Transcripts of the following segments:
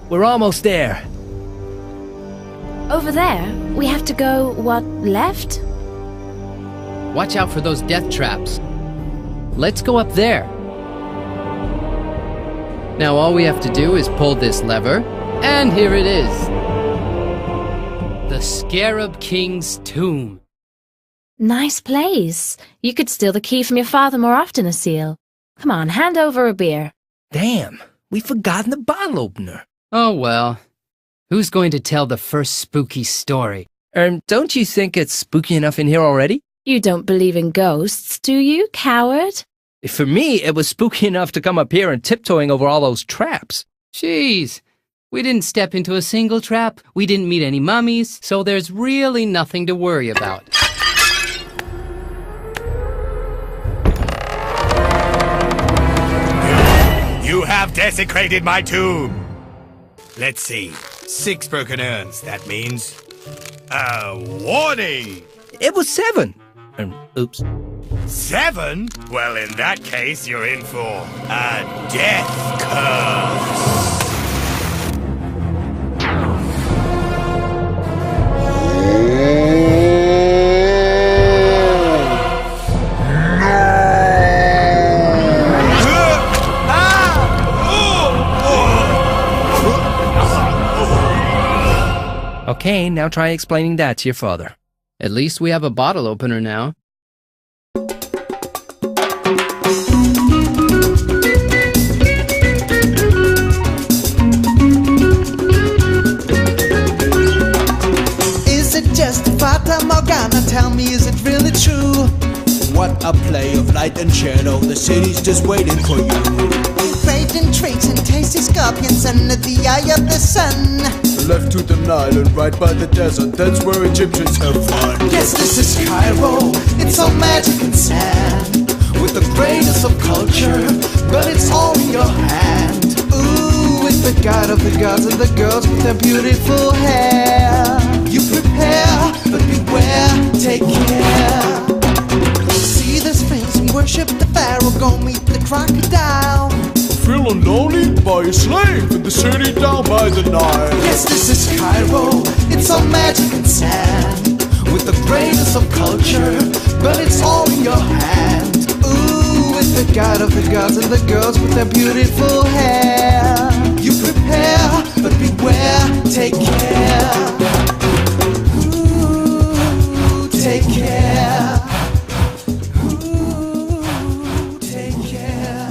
We're almost there. Over there, we have to go, what, left? Watch out for those death traps. Let's go up there. Now all we have to do is pull this lever, and here it is. The Scarab King's tomb. Nice place. You could steal the key from your father more often, Asil. Come on, hand over a beer. Damn, we've forgotten the bottle opener. Oh well. Who's going to tell the first spooky story? Don't you think it's spooky enough in here already? You don't believe in ghosts, do you, coward? For me, it was spooky enough to come up here and tiptoeing over all those traps. Jeez. We didn't step into a single trap, we didn't meet any mummies, so there's really nothing to worry about. You have desecrated my tomb. Let's see. 6 broken urns, that means... warning! It was 7. Oops. 7? Well, in that case, you're in for a death curse. Okay, now try explaining that to your father. At least we have a bottle opener now. Is it just a Fata Morgana? Tell me, is it really true? What a play of light and shadow, the city's just waiting for you. Bathed in trees and tasty scorpions under the eye of the sun. Left to the Nile and right by the desert, that's where Egyptians have fun. Yes, this is Cairo, it's all magic and sand, with the greatest of culture, but it's all in your hand. Ooh, with the god of the gods and the girls with their beautiful hair. You prepare, but beware, take care. See the sphinx and worship the pharaoh, go meet the crocodile. Feeling lonely? Buy a slave in the city down by the Nile. Yes, this is Cairo, it's all magic and sand, with the greatest of culture, but it's all in your hand. Ooh, with the god of the gods and the girls with their beautiful hair. You prepare, but beware, take care. Ooh, take care. Ooh, take care.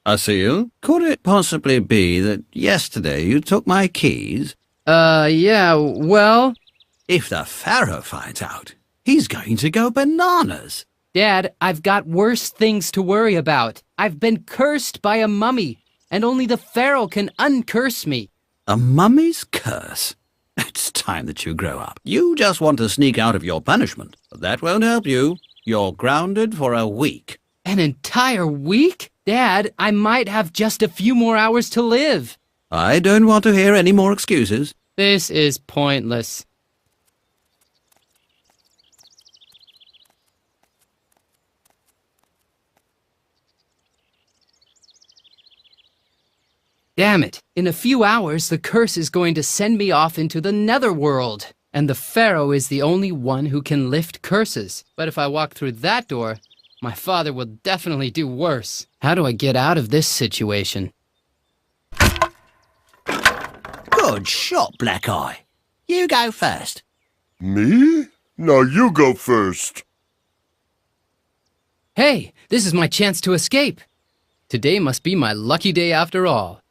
Asil, could it possibly be that yesterday you took my keys? Yeah, well... If the Pharaoh finds out, he's going to go bananas. Dad, I've got worse things to worry about. I've been cursed by a mummy, and only the Pharaoh can uncurse me. A mummy's curse? It's time that you grow up. You just want to sneak out of your punishment. But that won't help you. You're grounded for a week. An entire week? Dad, I might have just a few more hours to live. I don't want to hear any more excuses. This is pointless. Damn it. In a few hours, the curse is going to send me off into the netherworld. And the Pharaoh is the only one who can lift curses. But if I walk through that door, my father will definitely do worse. How do I get out of this situation? Good shot, Black Eye. You go first. Me? No, you go first. Hey, this is my chance to escape. Today must be my lucky day after all.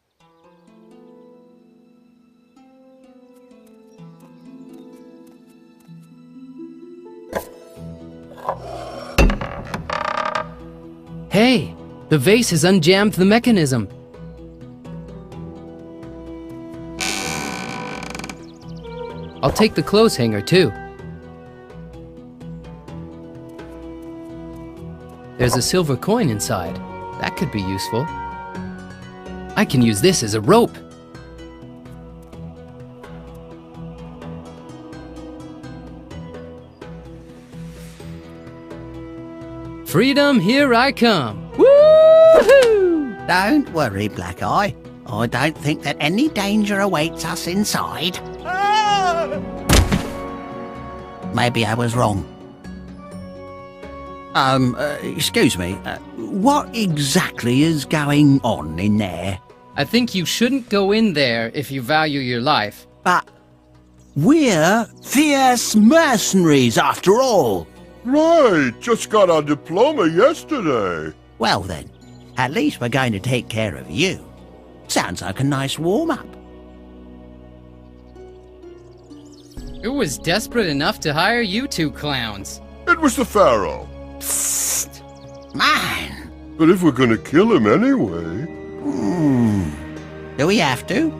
Hey, the vase has unjammed the mechanism. I'll take the clothes hanger too. There's a silver coin inside. That could be useful. I can use this as a rope. Freedom, here I come. Woo-hoo! Don't worry, Black Eye. I don't think that any danger awaits us inside. Maybe I was wrong. Excuse me. What exactly is going on in there? I think you shouldn't go in there if you value your life. But we're fierce mercenaries after all. Right, just got our diploma yesterday. Well then, at least we're going to take care of you. Sounds like a nice warm-up. Who was desperate enough to hire you two clowns? It was the Pharaoh. Psst! Man! But if we're gonna kill him anyway... Do we have to?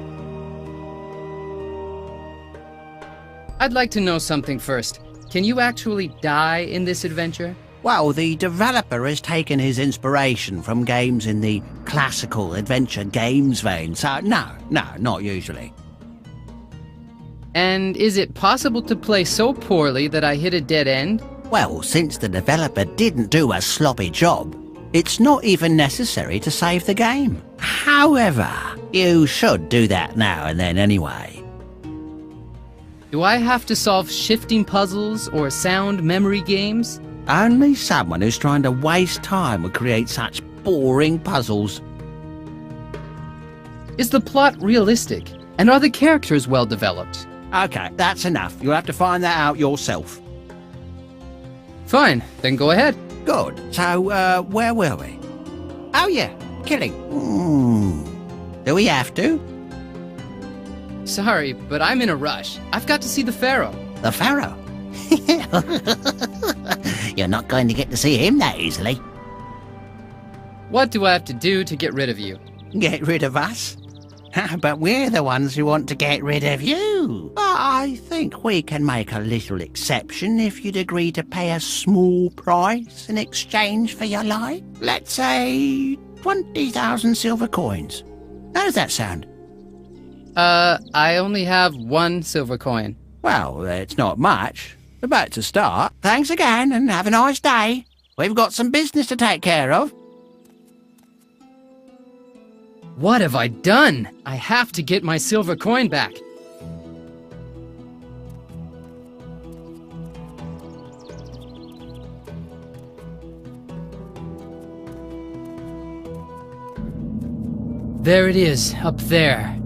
I'd like to know something first. Can you actually die in this adventure? Well, the developer has taken his inspiration from games in the classical adventure games vein, so no, not usually. And is it possible to play so poorly that I hit a dead end? Well, since the developer didn't do a sloppy job, it's not even necessary to save the game. However, you should do that now and then anyway. Do I have to solve shifting puzzles or sound memory games? Only someone who's trying to waste time would create such boring puzzles. Is the plot realistic? And are the characters well developed? Okay, that's enough. You'll have to find that out yourself. Fine, then go ahead. Good. So, where were we? Oh yeah, killing. Do we have to? Sorry, but I'm in a rush. I've got to see the Pharaoh. The Pharaoh? You're not going to get to see him that easily. What do I have to do to get rid of you? Get rid of us? But we're the ones who want to get rid of you. I think we can make a little exception if you'd agree to pay a small price in exchange for your life. Let's say 20,000 silver coins. How does that sound? I only have one silver coin. Well, it's not much. About to start. Thanks again and have a nice day. We've got some business to take care of. What have I done? I have to get my silver coin back. There it is, up there.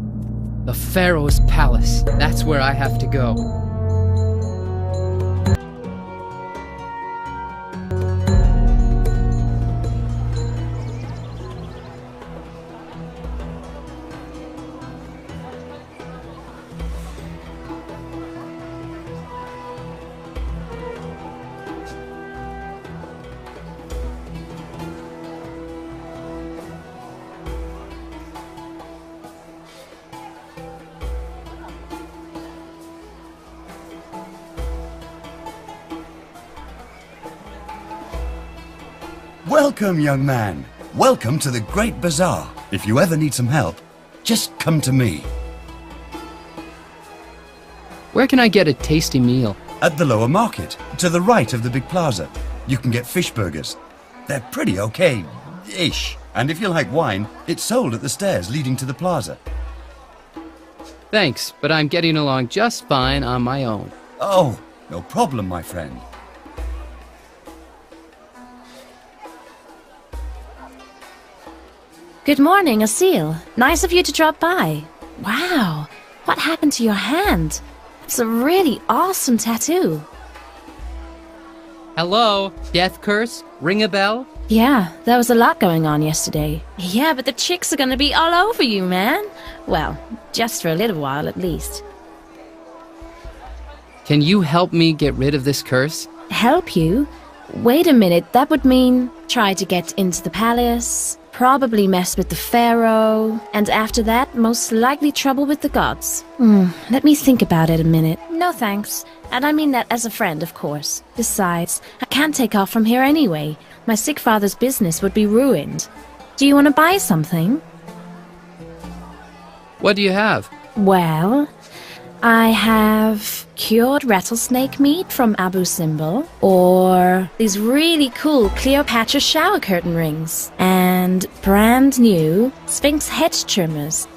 The Pharaoh's palace. That's where I have to go. Welcome, young man. Welcome to the Great Bazaar. If you ever need some help, just come to me. Where can I get a tasty meal? At the lower market, to the right of the big plaza. You can get fish burgers. They're pretty okay-ish. And if you like wine, it's sold at the stairs leading to the plaza. Thanks, but I'm getting along just fine on my own. Oh, no problem, my friend. Good morning, Asil. Nice of you to drop by. Wow, what happened to your hand? It's a really awesome tattoo. Hello? Death curse? Ring a bell? Yeah, there was a lot going on yesterday. Yeah, but the chicks are gonna be all over you, man. Well, just for a little while at least. Can you help me get rid of this curse? Help you? Wait a minute, that would mean try to get into the palace, Probably mess with the pharaoh, and after that, most likely trouble with the gods. Let me think about it a minute. No thanks. And I mean that as a friend, of course. Besides, I can't take off from here anyway. My sick father's business would be ruined. Do you want to buy something? What do you have? Well, I have cured rattlesnake meat from Abu Simbel, or these really cool Cleopatra shower curtain rings, and brand new Sphinx head trimmers.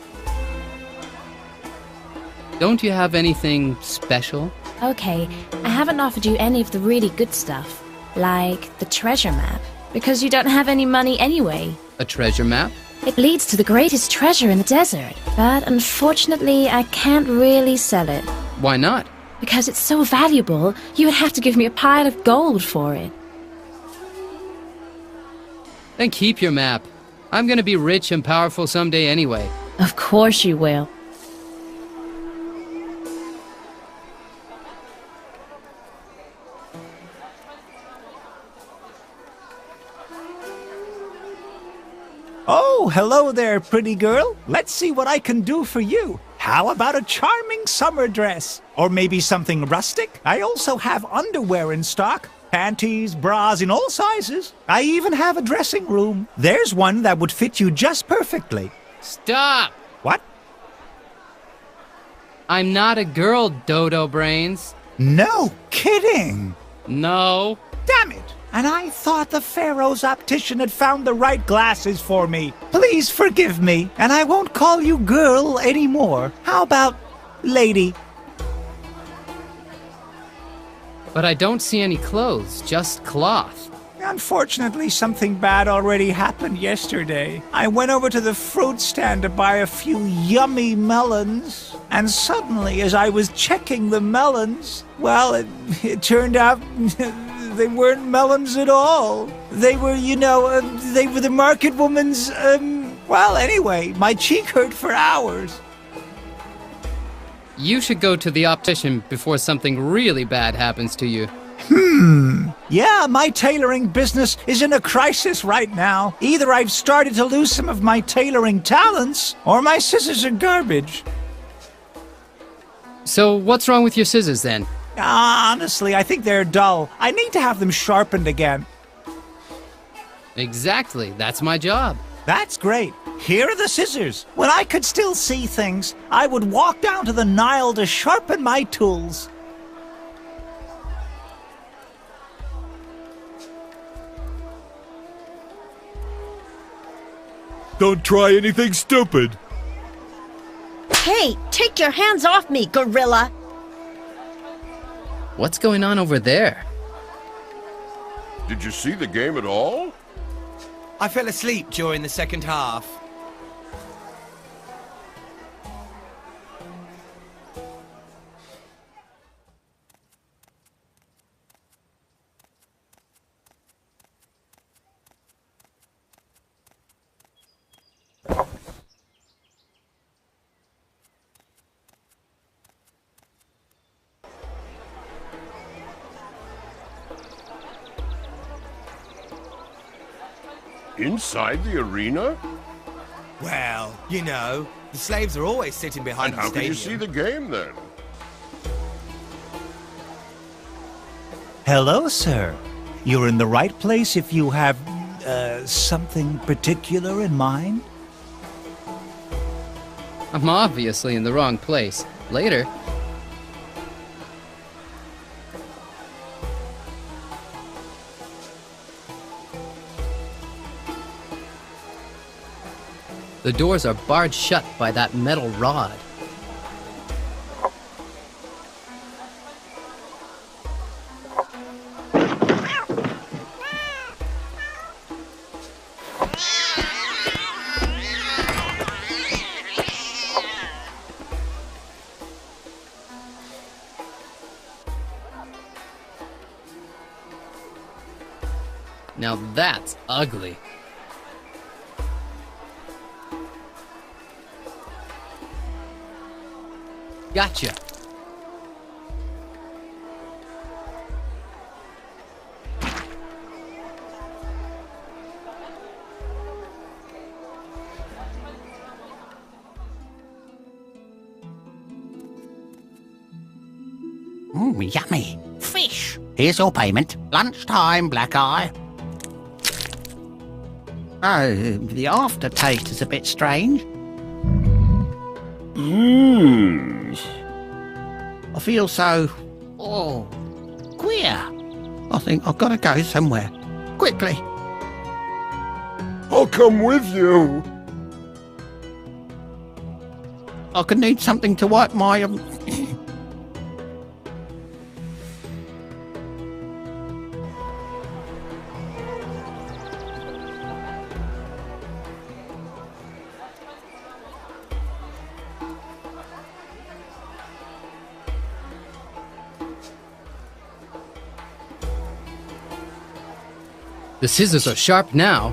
Don't you have anything special? Okay, I haven't offered you any of the really good stuff, like the treasure map, because you don't have any money anyway. A treasure map? It leads to the greatest treasure in the desert, but unfortunately I can't really sell it. Why not? Because it's so valuable, you would have to give me a pile of gold for it. Then keep your map. I'm gonna be rich and powerful someday anyway. Of course you will. Oh, hello there, pretty girl. Let's see what I can do for you. How about a charming summer dress? Or maybe something rustic? I also have underwear in stock. Panties, bras in all sizes. I even have a dressing room. There's one that would fit you just perfectly. Stop! What? I'm not a girl, Dodo Brains. No kidding. No. Damn it. And I thought the Pharaoh's optician had found the right glasses for me. Please forgive me, and I won't call you girl anymore. How about lady? But I don't see any clothes, just cloth. Unfortunately, something bad already happened yesterday. I went over to the fruit stand to buy a few yummy melons, and suddenly, as I was checking the melons, well, it turned out they weren't melons at all. They were, they were the market woman's, well, anyway, my cheek hurt for hours. You should go to the optician before something really bad happens to you. Yeah, my tailoring business is in a crisis right now. Either I've started to lose some of my tailoring talents, or my scissors are garbage. So what's wrong with your scissors then? Honestly, I think they're dull. I need to have them sharpened again. Exactly, that's my job. That's great. Here are the scissors. When I could still see things, I would walk down to the Nile to sharpen my tools. Don't try anything stupid. Hey, take your hands off me, gorilla! What's going on over there? Did you see the game at all? I fell asleep during the second half. Inside the arena? Well, the slaves are always sitting behind And the how stadium. can you see the game then? Hello, sir. You're in the right place if you have, something particular in mind. I'm obviously in the wrong place. Later. The doors are barred shut by that metal rod. Now that's ugly. Gotcha. Yummy. Fish. Here's your payment. Lunchtime, Black Eye. Oh, the aftertaste is a bit strange. I feel so... queer. I think I've got to go somewhere. Quickly. I'll come with you. I could need something to wipe my... The scissors are sharp now.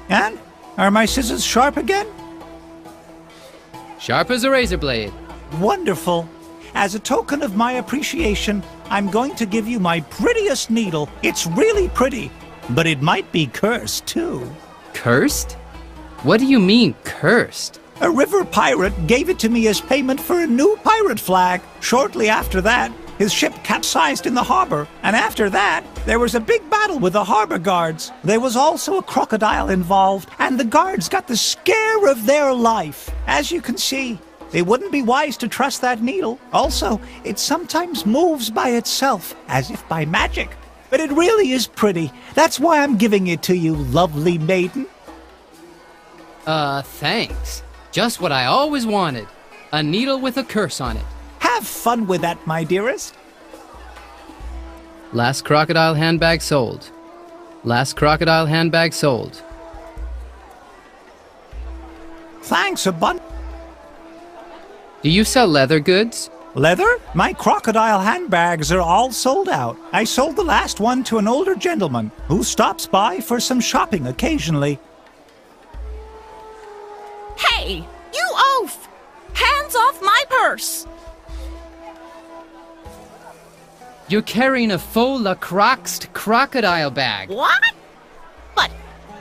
And? Are my scissors sharp again? Sharp as a razor blade. Wonderful. As a token of my appreciation, I'm going to give you my prettiest needle. It's really pretty, but it might be cursed, too. Cursed? What do you mean, cursed? A river pirate gave it to me as payment for a new pirate flag. Shortly after that, his ship capsized in the harbor, and after that, there was a big battle with the harbor guards. There was also a crocodile involved, and the guards got the scare of their life. As you can see, it wouldn't be wise to trust that needle. Also, it sometimes moves by itself, as if by magic. But it really is pretty. That's why I'm giving it to you, lovely maiden. Thanks. Just what I always wanted. A needle with a curse on it. Have fun with that, my dearest. Last crocodile handbag sold. Last crocodile handbag sold. Thanks a bunch. Do you sell leather goods? Leather? My crocodile handbags are all sold out. I sold the last one to an older gentleman who stops by for some shopping occasionally. Hey, you oaf! Hands off my purse! You're carrying a faux lacroxed crocodile bag. What? But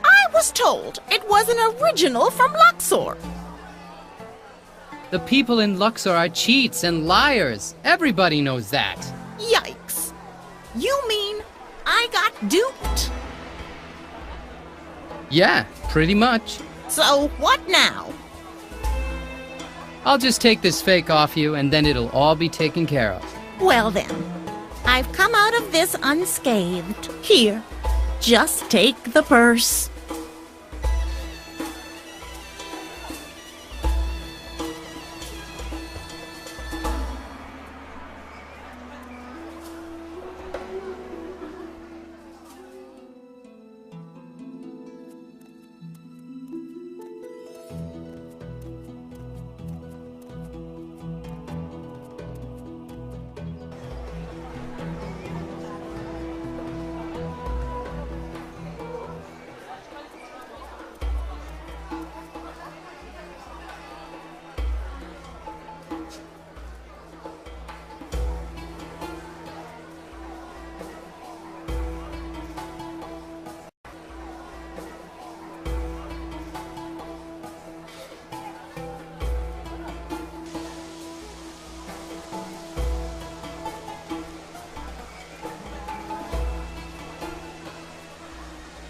I was told it was an original from Luxor. The people in Luxor are cheats and liars. Everybody knows that. Yikes. You mean I got duped? Yeah, pretty much. So what now? I'll just take this fake off you and then it'll all be taken care of. Well then, I've come out of this unscathed. Here, just take the purse.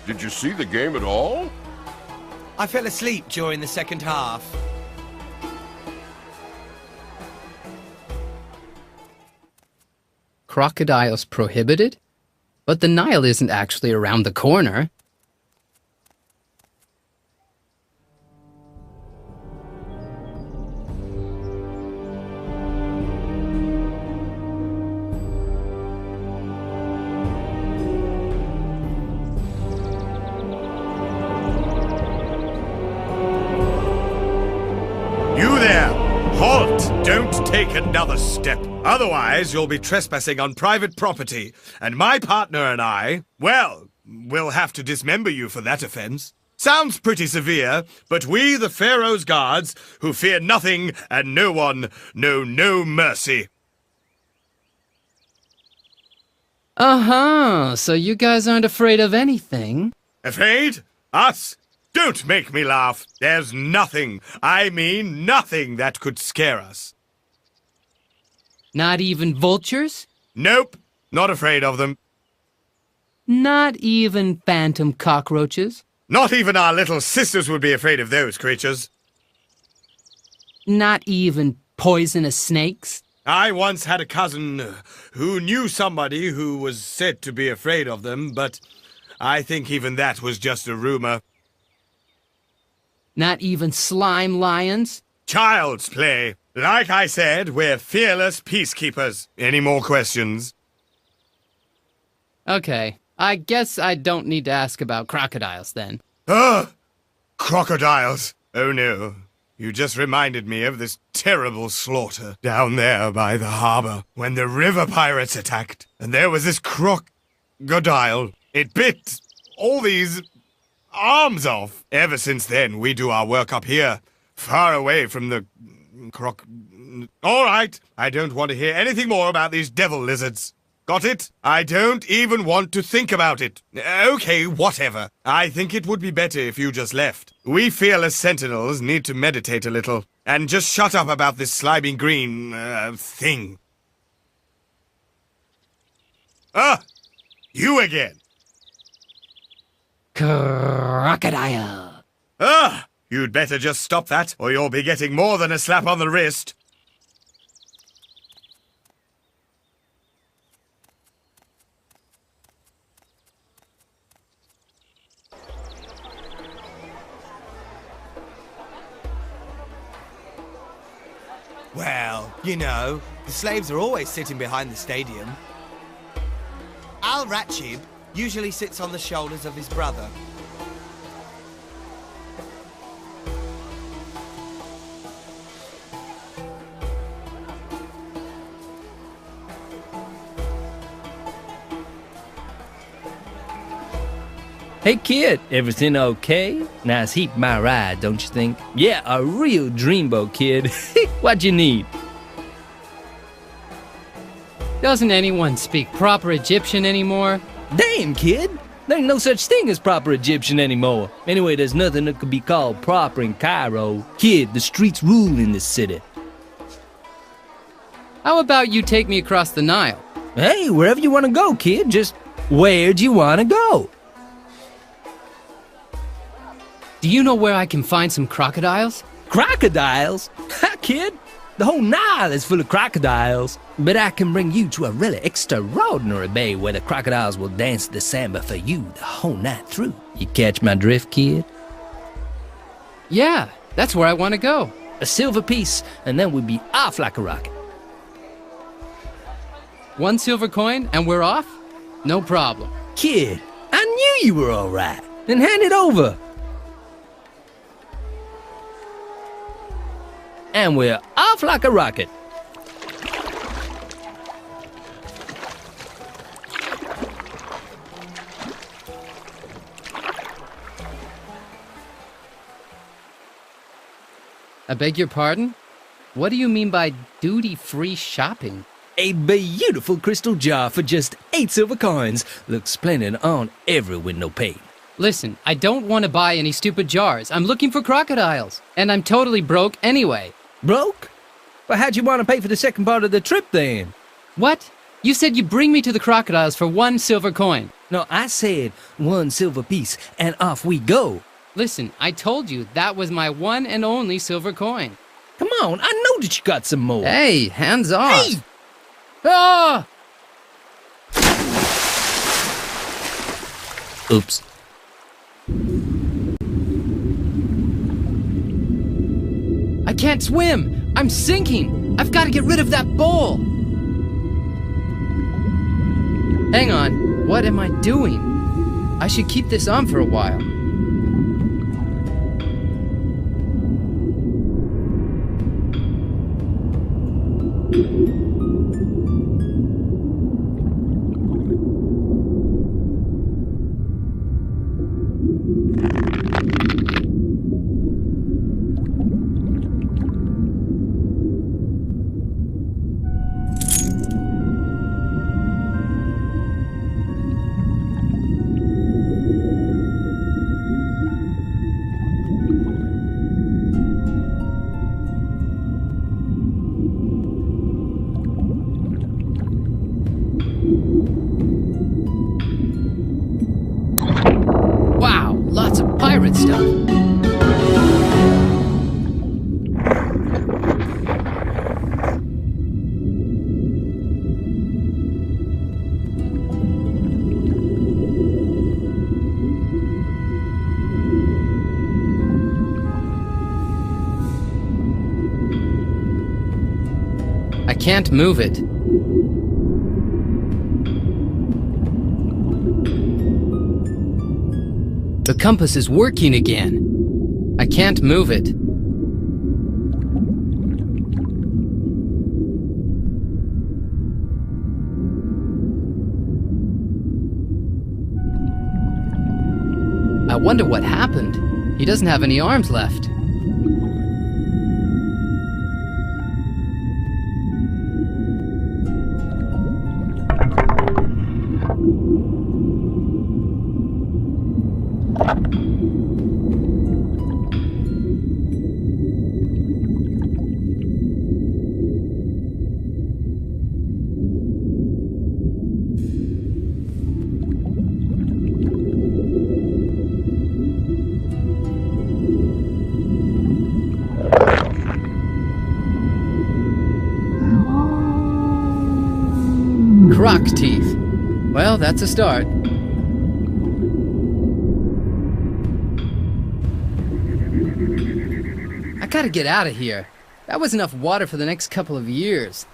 Did you see the game at all? I fell asleep during the second half. Crocodiles prohibited? But the Nile isn't actually around the corner. don't take another step. Otherwise, you'll be trespassing on private property, and my partner and I, well, we'll have to dismember you for that offense. Sounds pretty severe, but we, the Pharaoh's guards, who fear nothing and no one, know no mercy. Uh-huh, so you guys aren't afraid of anything? Afraid? Us? Don't make me laugh. There's nothing, I mean nothing, that could scare us. Not even vultures? Nope, not afraid of them. Not even phantom cockroaches? Not even our little sisters would be afraid of those creatures. Not even poisonous snakes? I once had a cousin who knew somebody who was said to be afraid of them, but I think even that was just a rumor. Not even slime lions? Child's play. Like I said, we're fearless peacekeepers. Any more questions? Okay, I guess I don't need to ask about crocodiles then. Crocodiles. Oh no. You just reminded me of this terrible slaughter down there by the harbor when the river pirates attacked. And there was this crocodile. It bit all these arms off. Ever since then, we do our work up here, far away from the All right, I don't want to hear anything more about these devil lizards. Got it? I don't even want to think about it. Okay, whatever. I think it would be better if you just left. We fearless sentinels need to meditate a little. And just shut up about this slimy green, thing. You again. Crocodile. You'd better just stop that, or you'll be getting more than a slap on the wrist. Well, you know, the slaves are always sitting behind the stadium. Al-Ratchib usually sits on the shoulders of his brother. Hey kid, everything okay? Nice heap my ride, don't you think? Yeah, a real dreamboat, kid. What you need? Doesn't anyone speak proper Egyptian anymore? Damn, kid! There ain't no such thing as proper Egyptian anymore. Anyway, there's nothing that could be called proper in Cairo. Kid, the streets rule in this city. How about you take me across the Nile? Hey, wherever you want to go, kid. Just where'd you want to go? Do you know where I can find some crocodiles? Crocodiles? Ha, kid! The whole Nile is full of crocodiles. But I can bring you to a really extraordinary bay where the crocodiles will dance the samba for you the whole night through. You catch my drift, kid? Yeah, that's where I want to go. A silver piece, and then we'll be off like a rocket. 1 silver coin, and we're off? No problem. Kid, I knew you were all right. Then hand it over. And we're off like a rocket. I beg your pardon? What do you mean by duty-free shopping? A beautiful crystal jar for just 8 silver coins. Looks splendid on every window pane. Listen, I don't want to buy any stupid jars. I'm looking for crocodiles. And I'm totally broke anyway. Broke? But how'd you want to pay for the second part of the trip then? What? You said you'd bring me to the crocodiles for 1 silver coin. No, I said 1 silver piece, and off we go. Listen, I told you that was my one and only silver coin. Come on, I know that you got some more. Hey, hands off. Hey! Ah! Oops. I can't swim! I'm sinking! I've got to get rid of that bowl! Hang on, what am I doing? I should keep this on for a while. Wow, lots of pirate stuff. I can't move it. The compass is working again. I can't move it. I wonder what happened. He doesn't have any arms left. Croc teeth. Well, that's a start. I gotta get out of here. That was enough water for the next couple of years.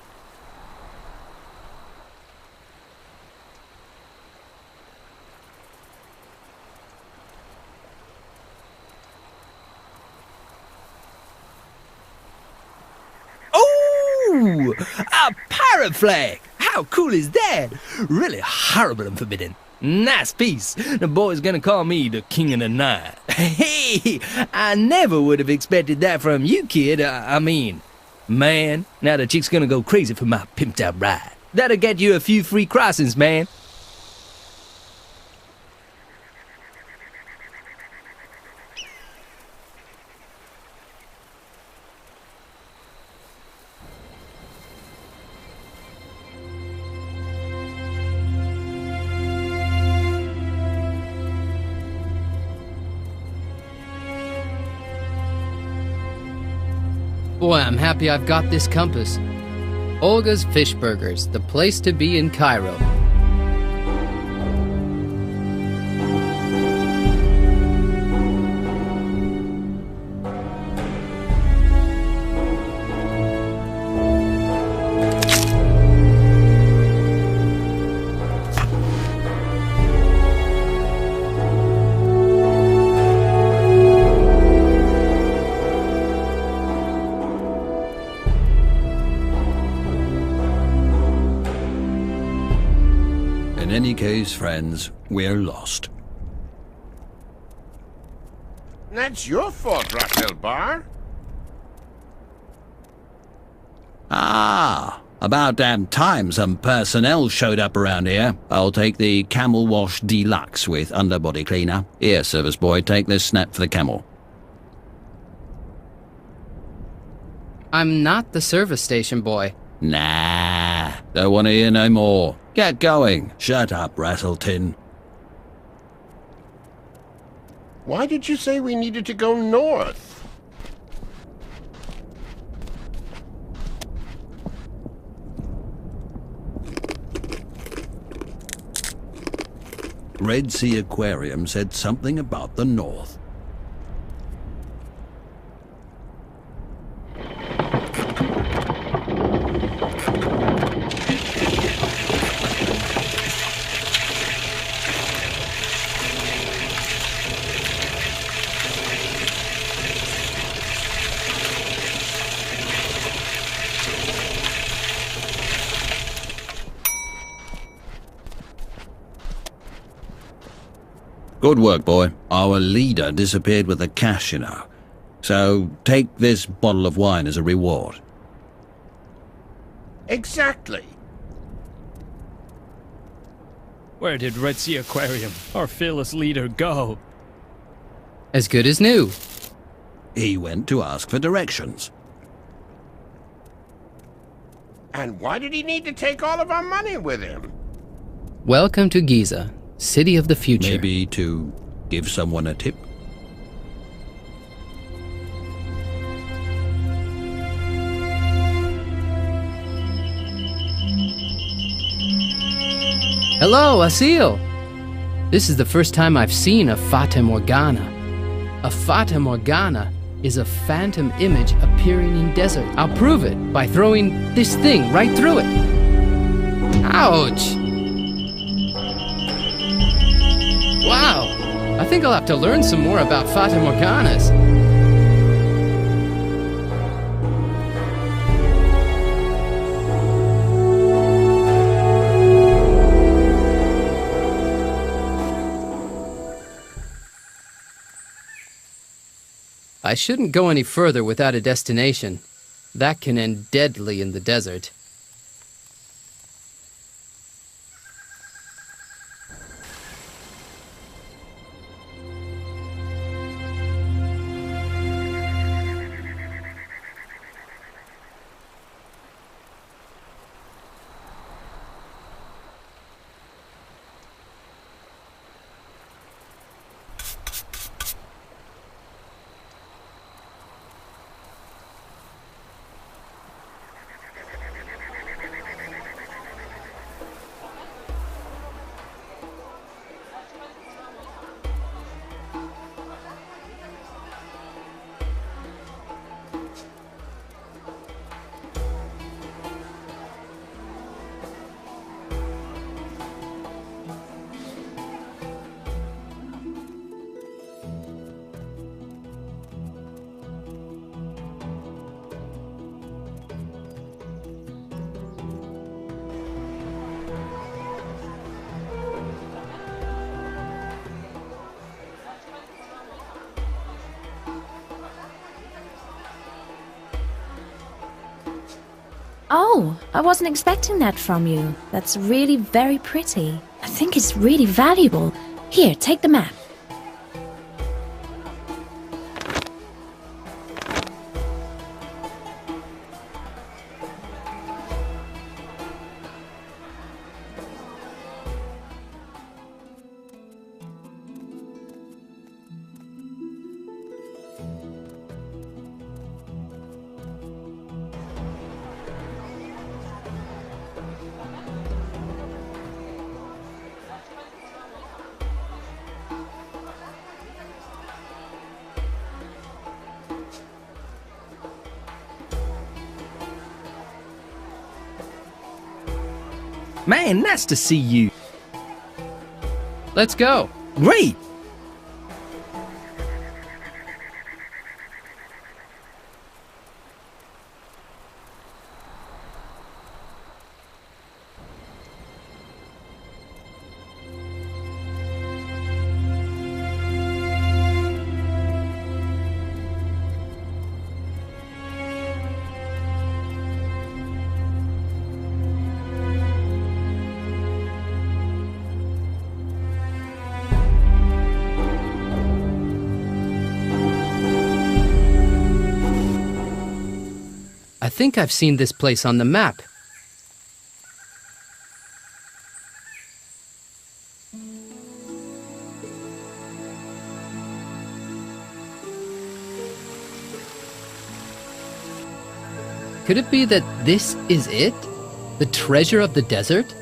Oh! A pirate flag! How cool is that? Really horrible and forbidden. Nice piece. The boy's gonna call me the king of the night. Hey, I never would have expected that from you, kid. I mean, man, now the chick's gonna go crazy for my pimped out ride. That'll get you a few free crossings, man. Boy, I'm happy I've got this compass. Olga's Fish Burgers, the place to be in Cairo. In any case, friends, we're lost. That's your fault, Raphael Bar. Ah, about damn time some personnel showed up around here. I'll take the Camel Wash Deluxe with underbody cleaner. Here, service boy, take this snap for the camel. I'm not the service station boy. Nah, don't want to hear no more. Get going. Shut up, Rattletin. Why did you say we needed to go north? Red Sea Aquarium said something about the north. Good work, boy. Our leader disappeared with the cash, you know. So take this bottle of wine as a reward. Exactly. Where did Red Sea Aquarium, our fearless leader, go? As good as new. He went to ask for directions. And why did he need to take all of our money with him? Welcome to Giza, city of the future. Maybe to give someone a tip? Hello, Asil! This is the first time I've seen a Fata Morgana. A Fata Morgana is a phantom image appearing in desert. I'll prove it by throwing this thing right through it. Ouch! Wow! I think I'll have to learn some more about Fata Morganas. I shouldn't go any further without a destination. That can end deadly in the desert. Oh, I wasn't expecting that from you. That's really very pretty. I think it's really valuable. Here, take the map. Man, nice to see you. Let's go. Great. I think I've seen this place on the map. Could it be that this is it? The treasure of the desert?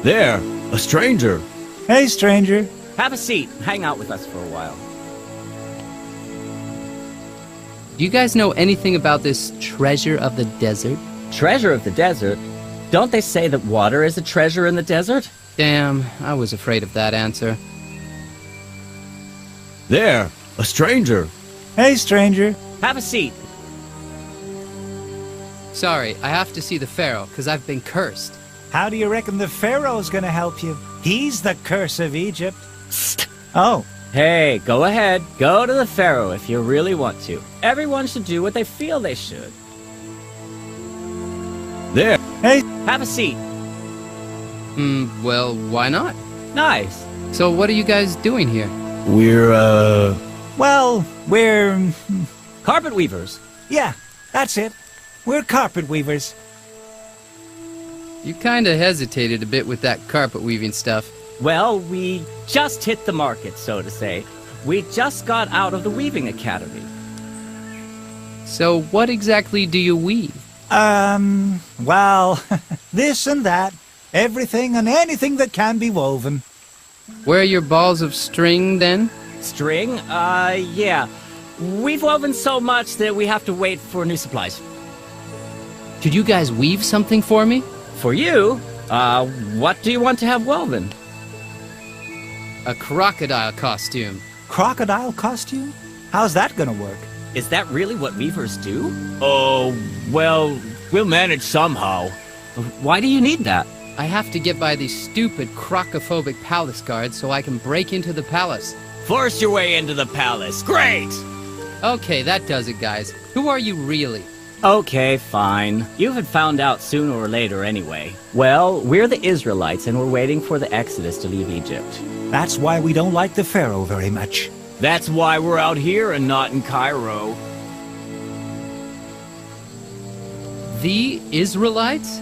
There, a stranger. Hey, stranger. Have a seat. Hang out with us for a while. Do you guys know anything about this treasure of the desert? Treasure of the desert? Don't they say that water is a treasure in the desert? Damn, I was afraid of that answer. There, a stranger. Hey, stranger. Have a seat. Sorry, I have to see the Pharaoh, because I've been cursed. How do you reckon the Pharaoh's gonna help you? He's the curse of Egypt. Oh. Hey, go ahead. Go to the Pharaoh if you really want to. Everyone should do what they feel they should. There. Hey. Have a seat. Well, why not? Nice. So what are you guys doing here? We're, Well, we're... Carpet weavers. Yeah, that's it. We're carpet weavers. You kinda hesitated a bit with that carpet weaving stuff. Well, we just hit the market, so to say. We just got out of the weaving academy. So what exactly do you weave? Well, this and that. Everything and anything that can be woven. Where are your balls of string, then? String? Yeah. We've woven so much that we have to wait for new supplies. Could you guys weave something for me? For you? What do you want to have woven? A crocodile costume. Crocodile costume? How's that gonna work? Is that really what weavers do? oh, well, we'll manage somehow. Why do you need that? I have to get by these stupid crocophobic palace guards so I can break into the palace. Force your way into the palace. Great! Okay, that does it, guys. Who are you really? Okay, fine. You had found out sooner or later anyway. Well, we're the Israelites and we're waiting for the Exodus to leave Egypt. That's why we don't like the Pharaoh very much. That's why we're out here and not in Cairo. The Israelites?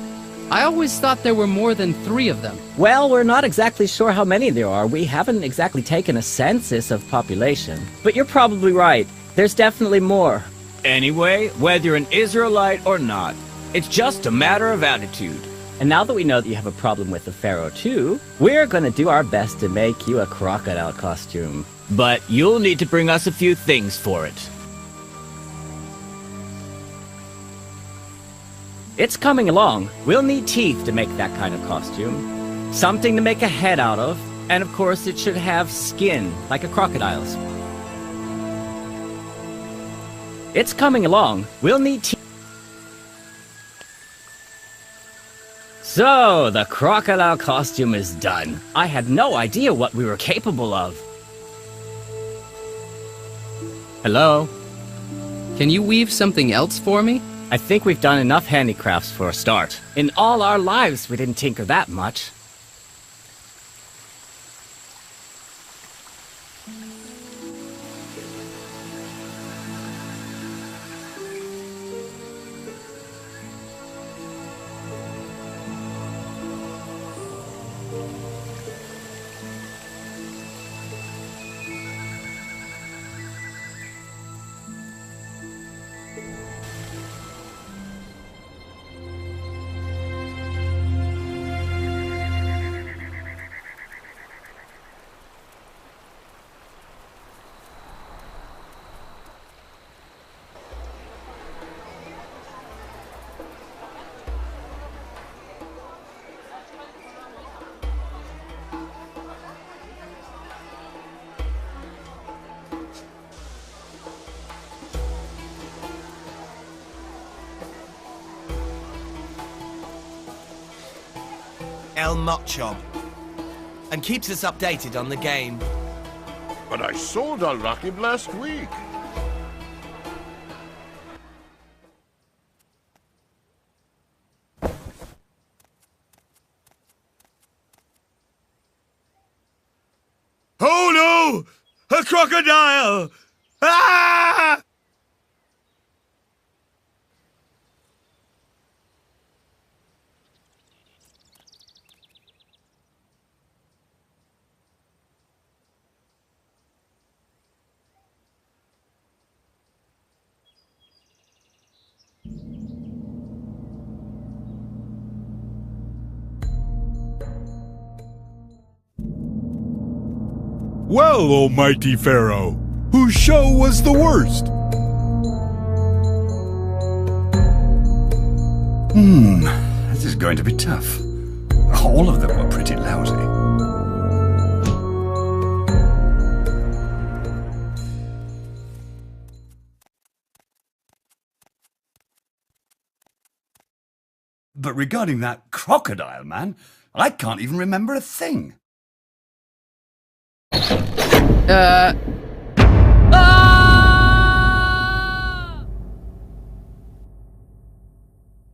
I always thought there were more than 3 of them. Well, we're not exactly sure how many there are. We haven't exactly taken a census of population. But you're probably right. There's definitely more. Anyway, whether you're an Israelite or not, it's just a matter of attitude. And now that we know that you have a problem with the Pharaoh too, we're gonna do our best to make you a crocodile costume. But you'll need to bring us a few things for it. It's coming along. We'll need teeth to make that kind of costume. Something to make a head out of. And of course it should have skin, like a crocodile's. It's coming along. We'll need teeth. So, the crocodile costume is done. I had no idea what we were capable of. Hello? Can you weave something else for me? I think we've done enough handicrafts for a start. In all our lives, we didn't tinker that much. El Mochob, and keeps us updated on the game. But I sold Al Rakib last week. Oh no! A crocodile! Ah! Well, almighty Pharaoh, whose show was the worst? This is going to be tough. All of them were pretty lousy. But regarding that crocodile, man, I can't even remember a thing.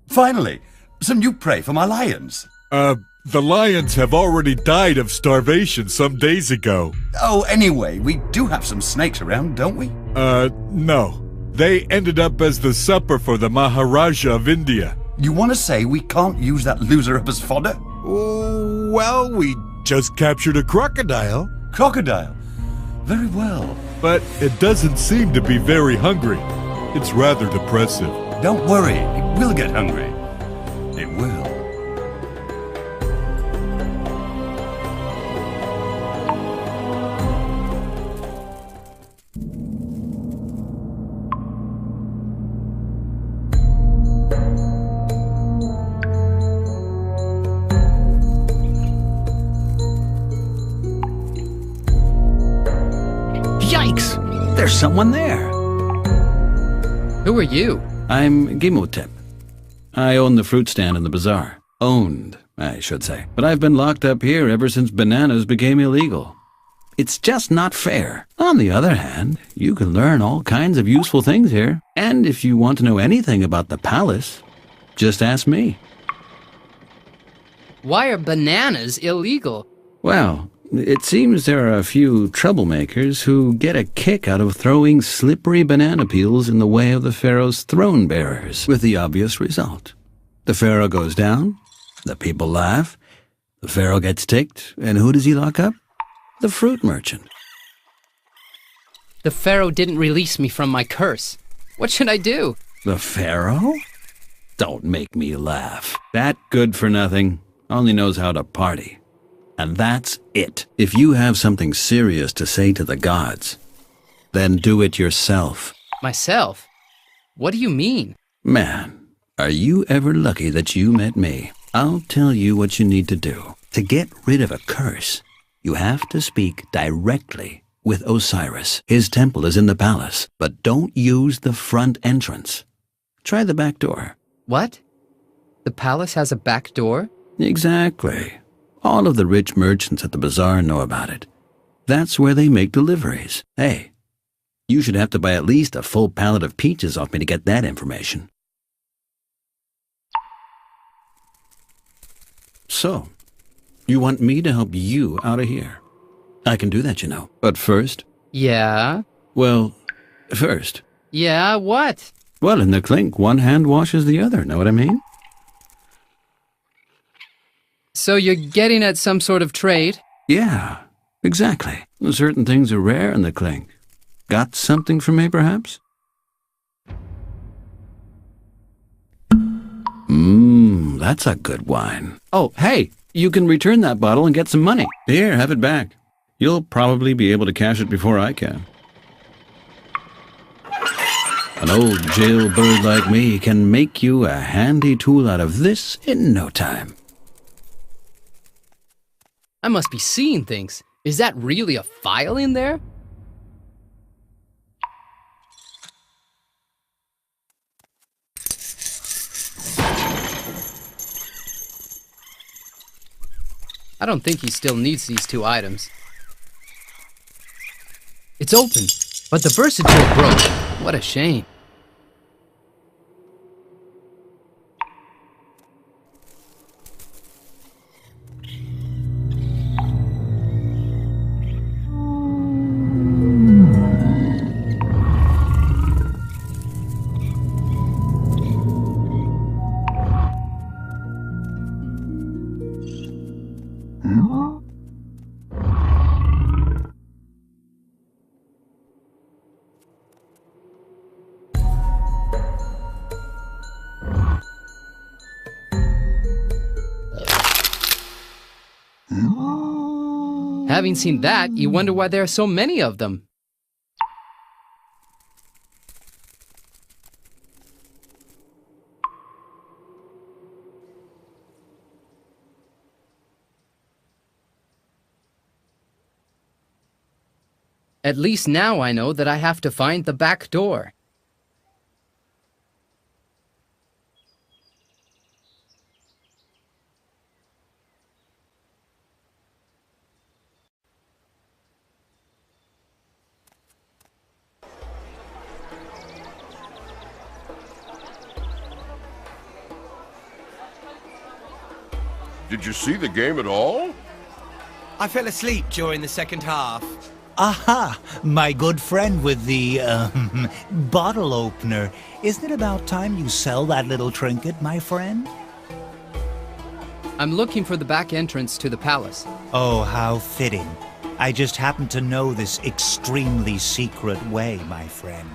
Finally, some new prey for my lions. The lions have already died of starvation some days ago. Oh, anyway, we do have some snakes around, don't we? No. They ended up as the supper for the Maharaja of India. You want to say we can't use that loser up as fodder? Oh, well, we just captured a crocodile. Crocodile? Very well. But it doesn't seem to be very hungry. It's rather depressive. Don't worry, it will get hungry. It will. Yikes! There's someone there. Who are you? I'm Gimotep. I own the fruit stand in the bazaar. Owned, I should say. But I've been locked up here ever since bananas became illegal. It's just not fair. On the other hand, you can learn all kinds of useful things here. And if you want to know anything about the palace, just ask me. Why are bananas illegal? Well, it seems there are a few troublemakers who get a kick out of throwing slippery banana peels in the way of the pharaoh's throne bearers, with the obvious result. The pharaoh goes down, the people laugh, the pharaoh gets ticked, and who does he lock up? The fruit merchant. The pharaoh didn't release me from my curse. What should I do? The pharaoh? Don't make me laugh. That good-for-nothing only knows how to party. And that's it. If you have something serious to say to the gods, then do it yourself. Myself? What do you mean? Man, are you ever lucky that you met me? I'll tell you what you need to do. To get rid of a curse, you have to speak directly with Osiris. His temple is in the palace, but don't use the front entrance. Try the back door. What? The palace has a back door? Exactly. All of the rich merchants at the bazaar know about it. That's where they make deliveries. Hey, you should have to buy at least a full pallet of peaches off me to get that information. So, you want me to help you out of here? I can do that, you know. But first... Yeah? Well, first... Yeah, what? Well, in the clink, one hand washes the other, know what I mean? So you're getting at some sort of trade? Yeah, exactly. Certain things are rare in the clink. Got something for me, perhaps? That's a good wine. Oh, hey, you can return that bottle and get some money. Here, have it back. You'll probably be able to cash it before I can. An old jailbird like me can make you a handy tool out of this in no time. I must be seeing things. Is that really a file in there? I don't think he still needs these two items. It's open, but the Versatile broke. What a shame. Having seen that, you wonder why there are so many of them. At least now I know that I have to find the back door. Did you see the game at all? I fell asleep during the second half. Aha! My good friend with the, bottle opener. Isn't it about time you sell that little trinket, my friend? I'm looking for the back entrance to the palace. Oh, how fitting. I just happen to know this extremely secret way, my friend.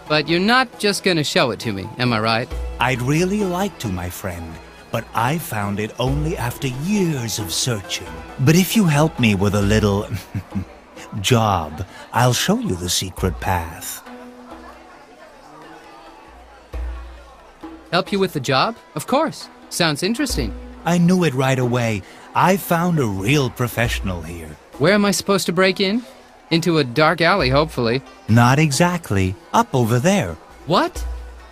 But you're not just gonna show it to me, am I right? I'd really like to, my friend, but I found it only after years of searching. But if you help me with a little job, I'll show you the secret path. Help you with the job? Of course. Sounds interesting. I knew it right away. I found a real professional here. Where am I supposed to break in? Into a dark alley, hopefully. Not exactly. Up over there. What?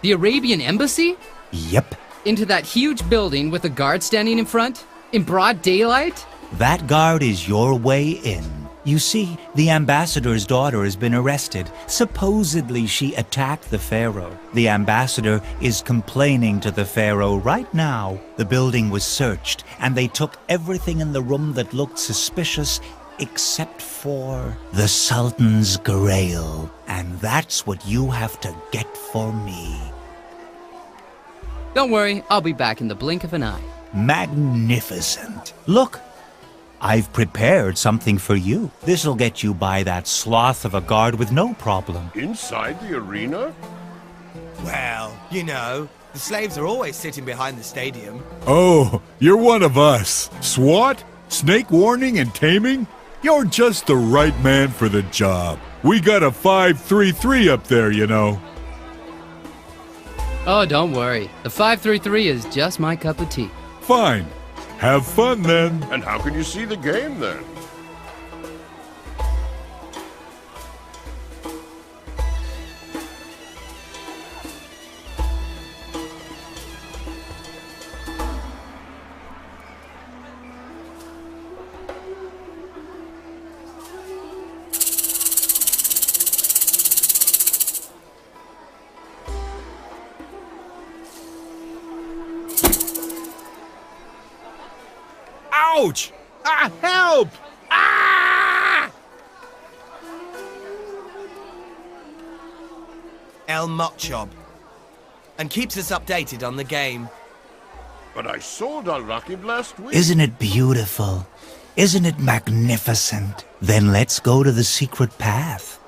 The Arabian embassy? Yep. Into that huge building with a guard standing in front? In broad daylight? That guard is your way in. You see, the ambassador's daughter has been arrested. Supposedly she attacked the pharaoh. The ambassador is complaining to the pharaoh right now. The building was searched, and they took everything in the room that looked suspicious except for the Sultan's grail. And that's what you have to get for me. Don't worry, I'll be back in the blink of an eye. Magnificent. Look, I've prepared something for you. This'll get you by that sloth of a guard with no problem. Inside the arena? Well, you know, the slaves are always sitting behind the stadium. Oh, you're one of us. SWAT? Snake warning and taming? You're just the right man for the job. We got a 533 up there, you know. Oh, don't worry. The 533 is just my cup of tea. Fine. Have fun then. And how can you see the game then? Ouch! Ah, help! Ah! El Mochob. And keeps us updated on the game. But I sold Al Rakib last week. Isn't it beautiful? Isn't it magnificent? Then let's go to the secret path.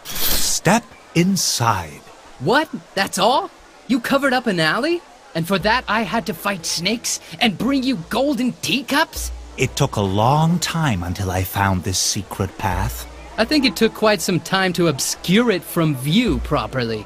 Step inside. What? That's all? You covered up an alley? And for that I had to fight snakes and bring you golden teacups? It took a long time until I found this secret path. I think it took quite some time to obscure it from view properly.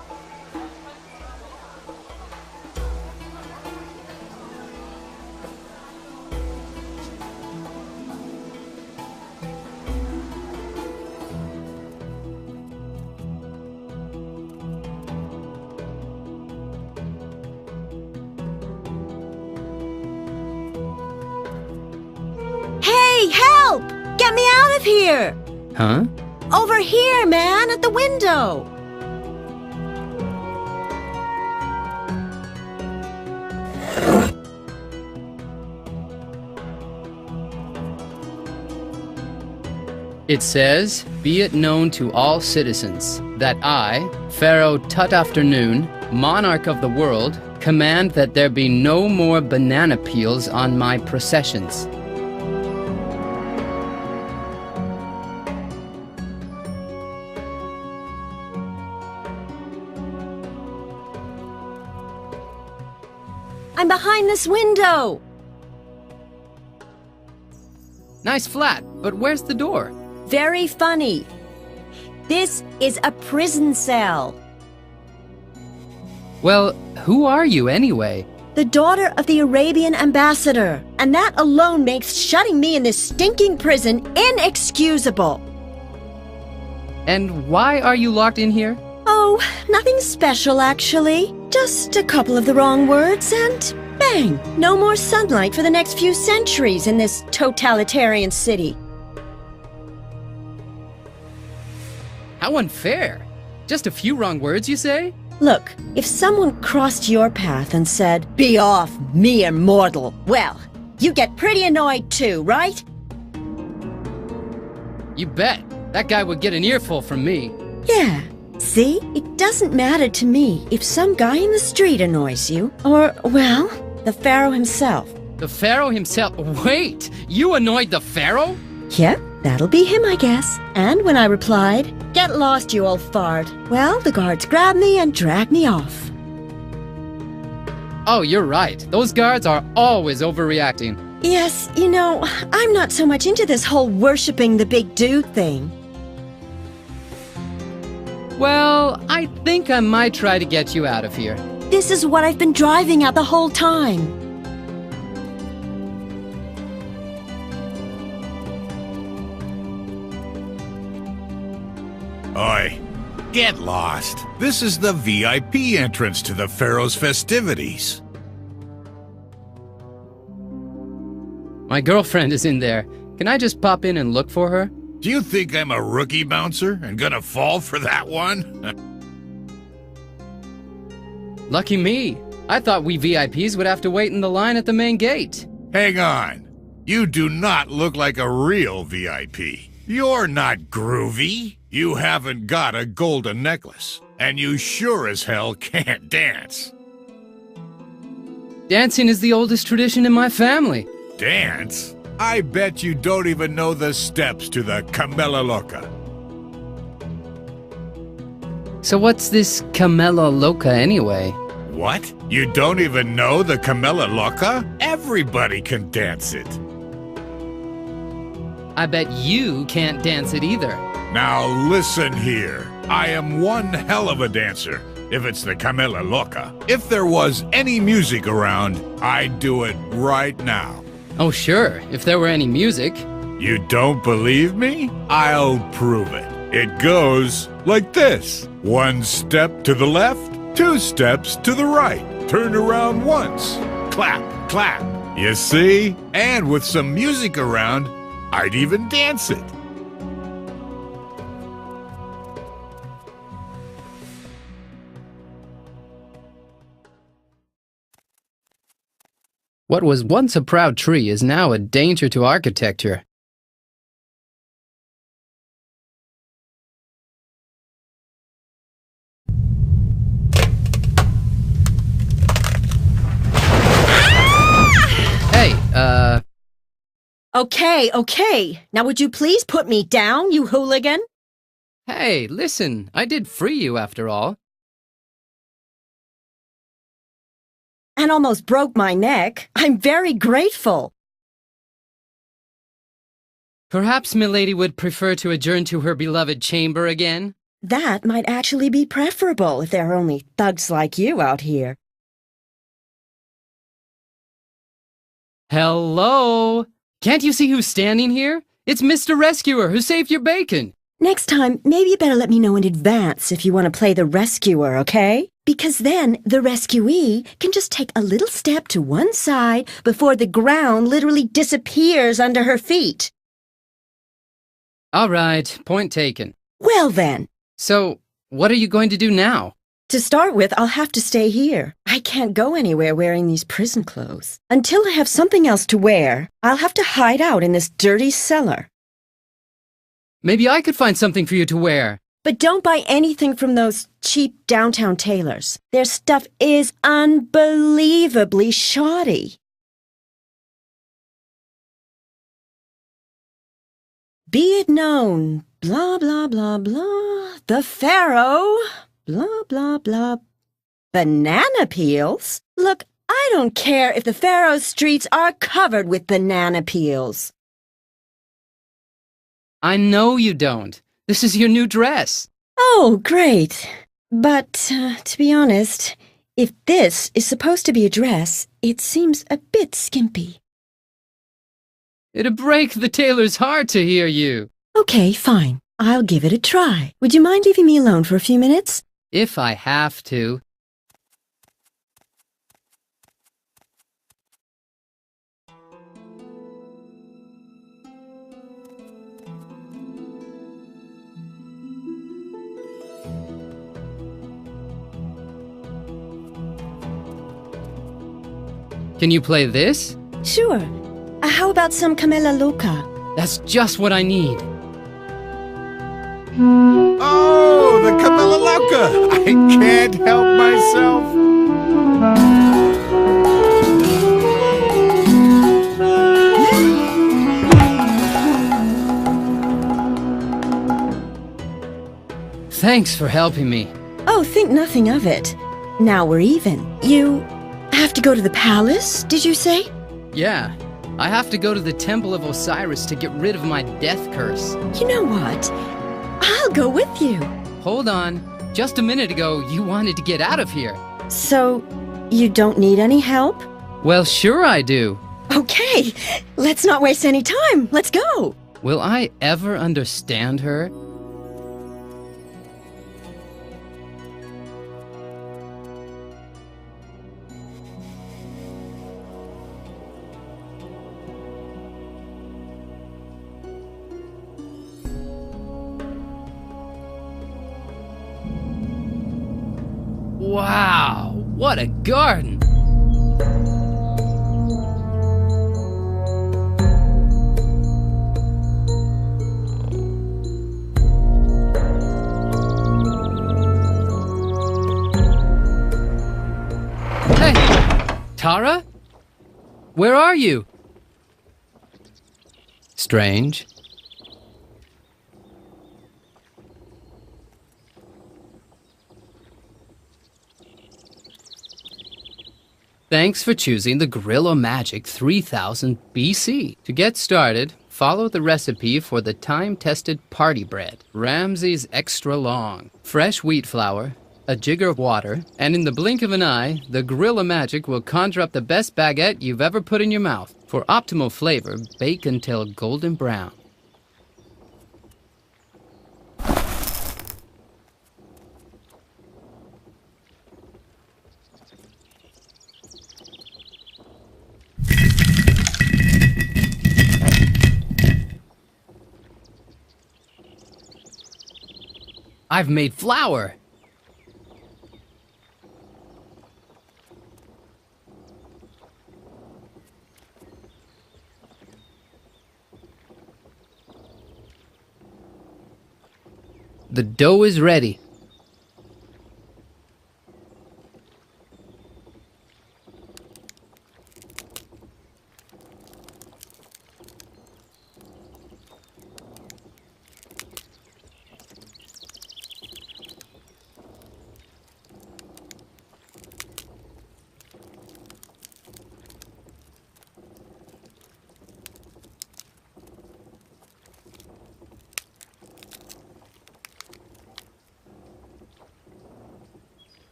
Hey, help! Get me out of here! Huh? Over here, man, at the window! It says, "Be it known to all citizens that I, Pharaoh Tut Afternoon, monarch of the world, command that there be no more banana peels on my processions." I'm behind this window! Nice flat, but where's the door? Very funny. This is a prison cell. Well, who are you anyway? The daughter of the Arabian ambassador. And that alone makes shutting me in this stinking prison inexcusable. And why are you locked in here? Oh, nothing special actually. Just a couple of the wrong words and bang! No more sunlight for the next few centuries in this totalitarian city. How unfair. Just a few wrong words, you say? Look, if someone crossed your path and said, "Be off, mere mortal," well, you get pretty annoyed too, right? You bet. That guy would get an earful from me. Yeah. See? It doesn't matter to me if some guy in the street annoys you, or, well, the Pharaoh himself. The Pharaoh himself? Wait! You annoyed the Pharaoh? Yep, that'll be him, I guess. And when I replied, "Get lost, you old fart," well, the guards grabbed me and dragged me off. Oh, you're right. Those guards are always overreacting. Yes, you know, I'm not so much into this whole worshipping the big dude thing. Well, I think I might try to get you out of here. This is what I've been driving at the whole time. Oi, get lost. This is the VIP entrance to the Pharaoh's festivities. My girlfriend is in there. Can I just pop in and look for her? Do you think I'm a rookie bouncer and gonna fall for that one? Lucky me. I thought we VIPs would have to wait in the line at the main gate. Hang on. You do not look like a real VIP. You're not groovy. You haven't got a golden necklace. And you sure as hell can't dance. Dancing is the oldest tradition in my family. Dance? I bet you don't even know the steps to the Camella Loca. So what's this Camella Loca anyway? What? You don't even know the Camella Loca? Everybody can dance it. I bet you can't dance it either. Now listen here. I am one hell of a dancer, if it's the Camella Loca. If there was any music around, I'd do it right now. Oh sure, if there were any music. You don't believe me? I'll prove it. It goes like this. 1 step to the left, 2 steps to the right. Turn around once. Clap, clap. You see? And with some music around, I'd even dance it. What was once a proud tree is now a danger to architecture. Hey, Okay. Now would you please put me down, you hooligan? Hey, listen, I did free you after all. And almost broke my neck. I'm very grateful. Perhaps Milady would prefer to adjourn to her beloved chamber again? That might actually be preferable if there are only thugs like you out here. Hello? Can't you see who's standing here? It's Mr. Rescuer who saved your bacon. Next time, maybe you better let me know in advance if you want to play the rescuer, okay? Because then the rescuee can just take a little step to one side before the ground literally disappears under her feet. All right, point taken. Well then. So, what are you going to do now? To start with, I'll have to stay here. I can't go anywhere wearing these prison clothes. Until I have something else to wear, I'll have to hide out in this dirty cellar. Maybe I could find something for you to wear. But don't buy anything from those cheap downtown tailors. Their stuff is unbelievably shoddy. Be it known, blah, blah, blah, blah, the Pharaoh, blah, blah, blah, banana peels? Look, I don't care if the Pharaoh's streets are covered with banana peels. I know you don't. This is your new dress. Oh, great. But, to be honest, if this is supposed to be a dress, it seems a bit skimpy. It'd break the tailor's heart to hear you. Okay, fine. I'll give it a try. Would you mind leaving me alone for a few minutes? If I have to. Can you play this? Sure. How about some Camela Loca? That's just what I need. Oh, the Camilla Loca! I can't help myself. Thanks for helping me. Oh, think nothing of it. Now we're even. You have to go to the palace, did you say? Yeah, I have to go to the Temple of Osiris to get rid of my death curse. You know what? I'll go with you. Hold on. Just a minute ago, you wanted to get out of here. So, you don't need any help? Well, sure I do. Okay, let's not waste any time. Let's go. Will I ever understand her? Wow, what a garden! Hey, Tara? Where are you? Strange. Thanks for choosing the Gorilla Magic 3000 BC. To get started, follow the recipe for the time-tested party bread, Ramsay's Extra Long. Fresh wheat flour, a jigger of water, and in the blink of an eye, the Gorilla Magic will conjure up the best baguette you've ever put in your mouth. For optimal flavor, bake until golden brown. I've made flour! The dough is ready.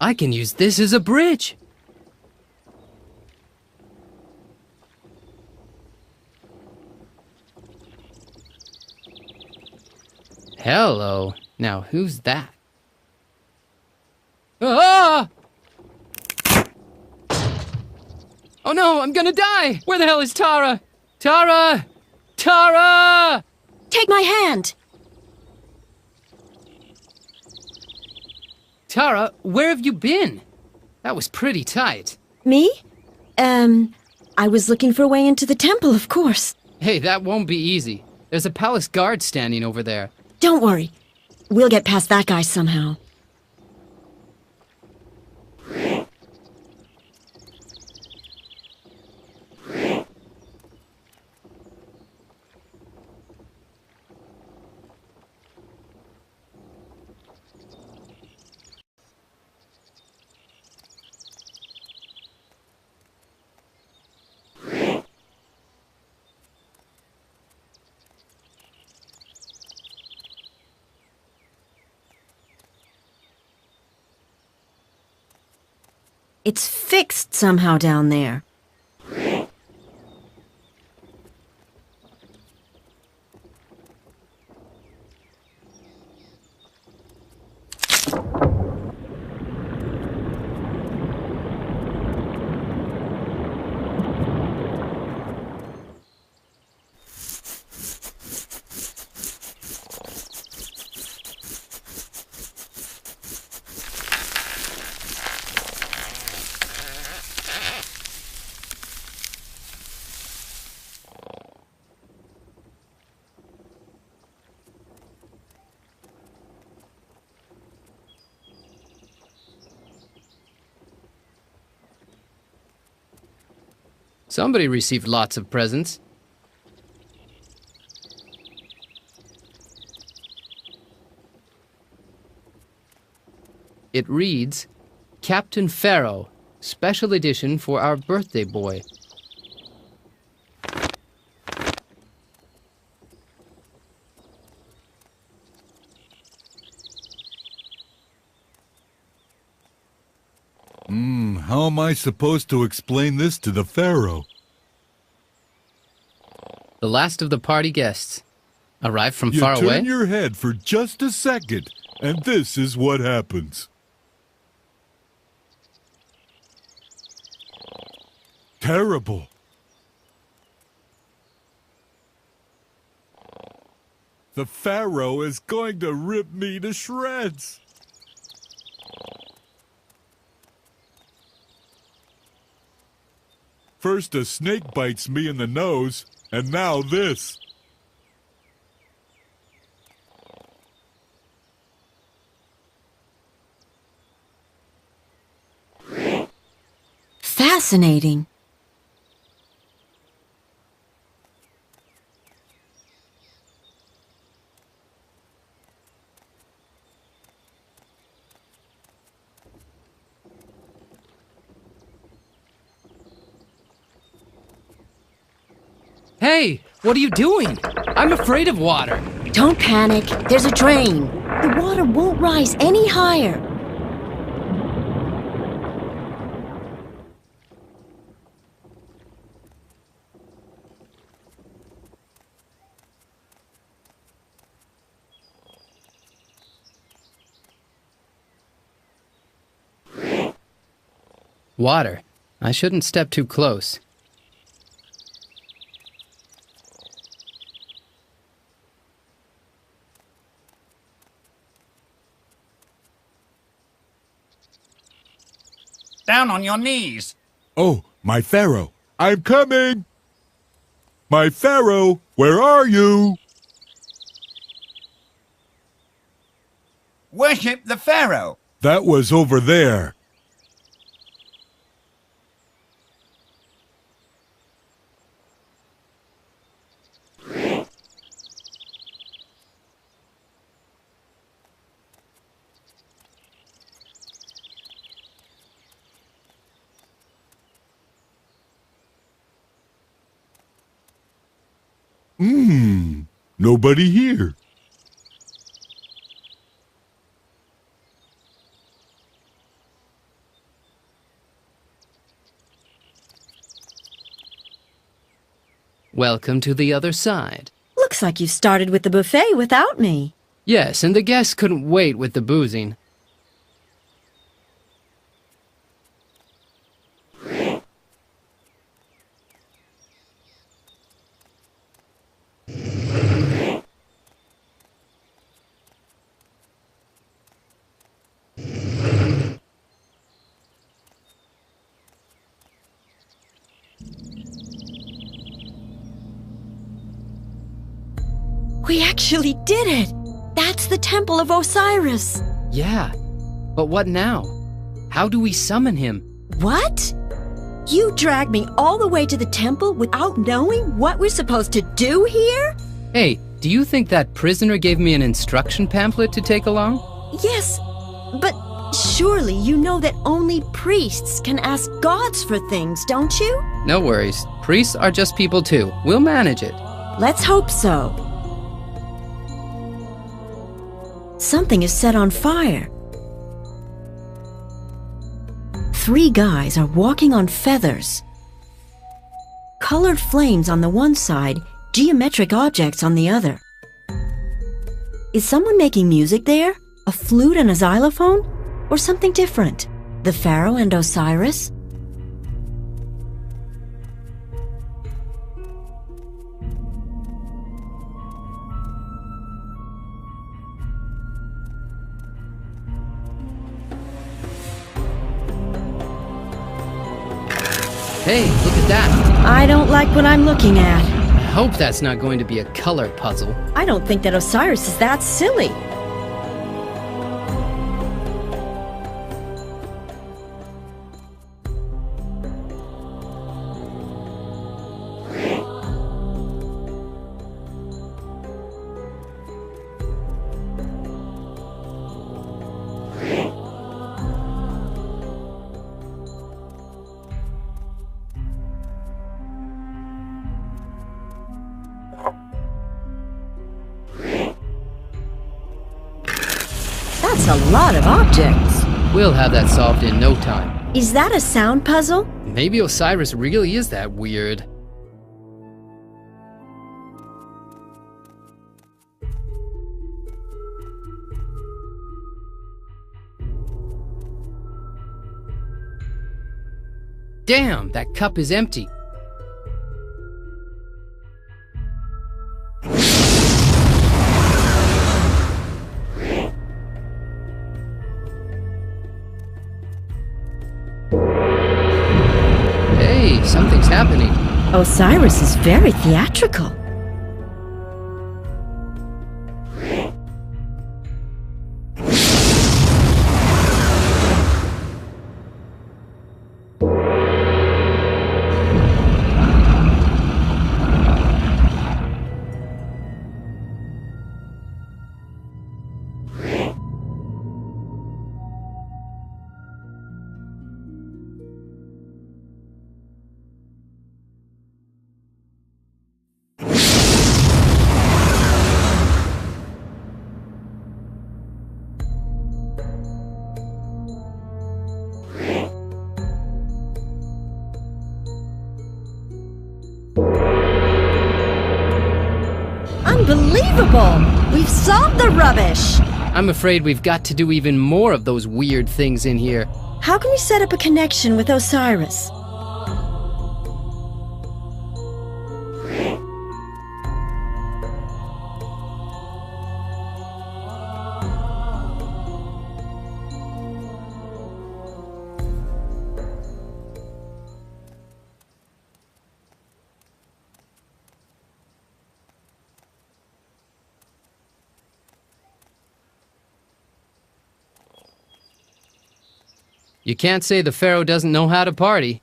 I can use this as a bridge. Hello. Now who's that? Ah! Oh no, I'm gonna die! Where the hell is Tara? Tara! Tara! Take my hand! Tara, where have you been? That was pretty tight. Me? I was looking for a way into the temple, of course. Hey, that won't be easy. There's a palace guard standing over there. Don't worry. We'll get past that guy somehow. It's fixed somehow down there. Somebody received lots of presents. It reads, Captain Pharaoh, special edition for our birthday boy. How am I supposed to explain this to the Pharaoh? The last of the party guests. Arrived from You far away? turn your head for just a second, and this is what happens. Terrible. The Pharaoh is going to rip me to shreds. First a snake bites me in the nose, and now this. Fascinating. Hey, what are you doing? I'm afraid of water. Don't panic. There's a drain. The water won't rise any higher. Water. I shouldn't step too close. Down on your knees. Oh, my Pharaoh, I'm coming! My Pharaoh, where are you? Worship the Pharaoh. That was over there. Nobody here. Welcome to the other side. Looks like you started with the buffet without me. Yes, and the guests couldn't wait with the boozing. We actually did it! That's the Temple of Osiris! Yeah, but what now? How do we summon him? What? You dragged me all the way to the temple without knowing what we're supposed to do here? Hey, do you think that prisoner gave me an instruction pamphlet to take along? Yes, but surely you know that only priests can ask gods for things, don't you? No worries. Priests are just people too. We'll manage it. Let's hope so. Something is set on fire. 3 guys are walking on feathers. Colored flames on the one side, geometric objects on the other. Is someone making music there? A flute and a xylophone? Or something different? The Pharaoh and Osiris? Hey, look at that. I don't like what I'm looking at. I hope that's not going to be a color puzzle. I don't think that Osiris is that silly. That's a lot of objects. We'll have that solved in no time. Is that a sound puzzle? Maybe Osiris really is that weird. Damn, that cup is empty. Hey, something's happening. Osiris is very theatrical. Unbelievable! We've solved the rubbish! I'm afraid we've got to do even more of those weird things in here. How can we set up a connection with Osiris? You can't say the Pharaoh doesn't know how to party.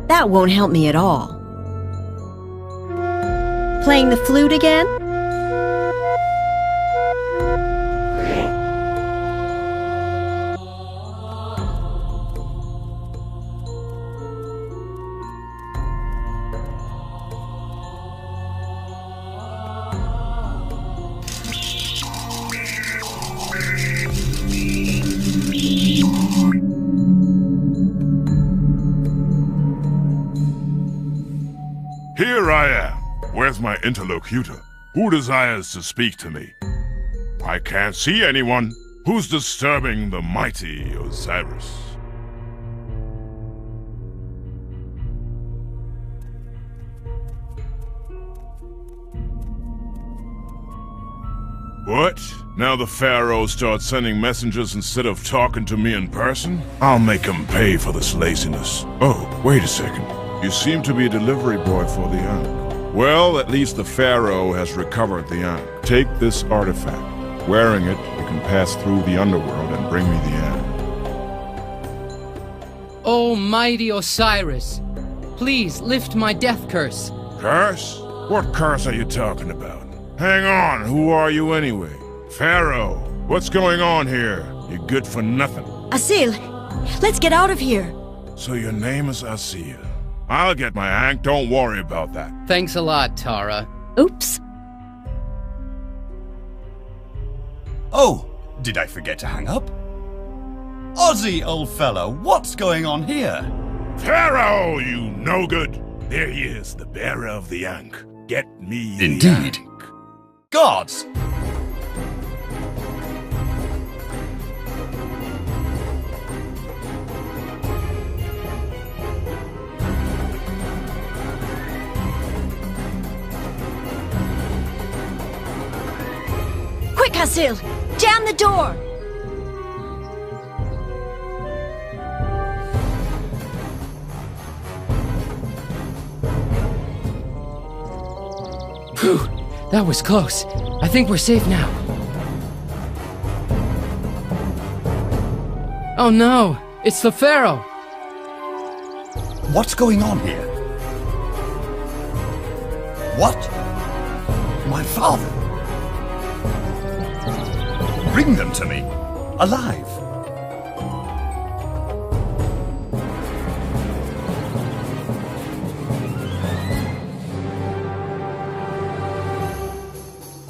That won't help me at all. Playing the flute again? Here I am. Where's my interlocutor? Who desires to speak to me? I can't see anyone. Who's disturbing the mighty Osiris? What? Now the Pharaoh starts sending messengers instead of talking to me in person? I'll make him pay for this laziness. Oh, wait a second. You seem to be a delivery boy for the Ankh. Well, at least the Pharaoh has recovered the Ankh. Take this artifact. Wearing it, you can pass through the underworld and bring me the Ankh. Oh, mighty Osiris, please lift my death curse. Curse? What curse are you talking about? Hang on, who are you anyway? Pharaoh, what's going on here? You're good for nothing. Asil, let's get out of here. So your name is Asil. I'll get my Ankh, don't worry about that. Thanks a lot, Tara. Oops. Oh, did I forget to hang up? Ozzy, old fellow, what's going on here? Pharaoh, you no-good! There he is, the bearer of the Ankh. Get me the Indeed. Ankh. Gods! Quick, Asil! Jam the door! Phew, that was close. I think we're safe now. Oh no, it's the Pharaoh. What's going on here? What? My father? Bring them to me. Alive.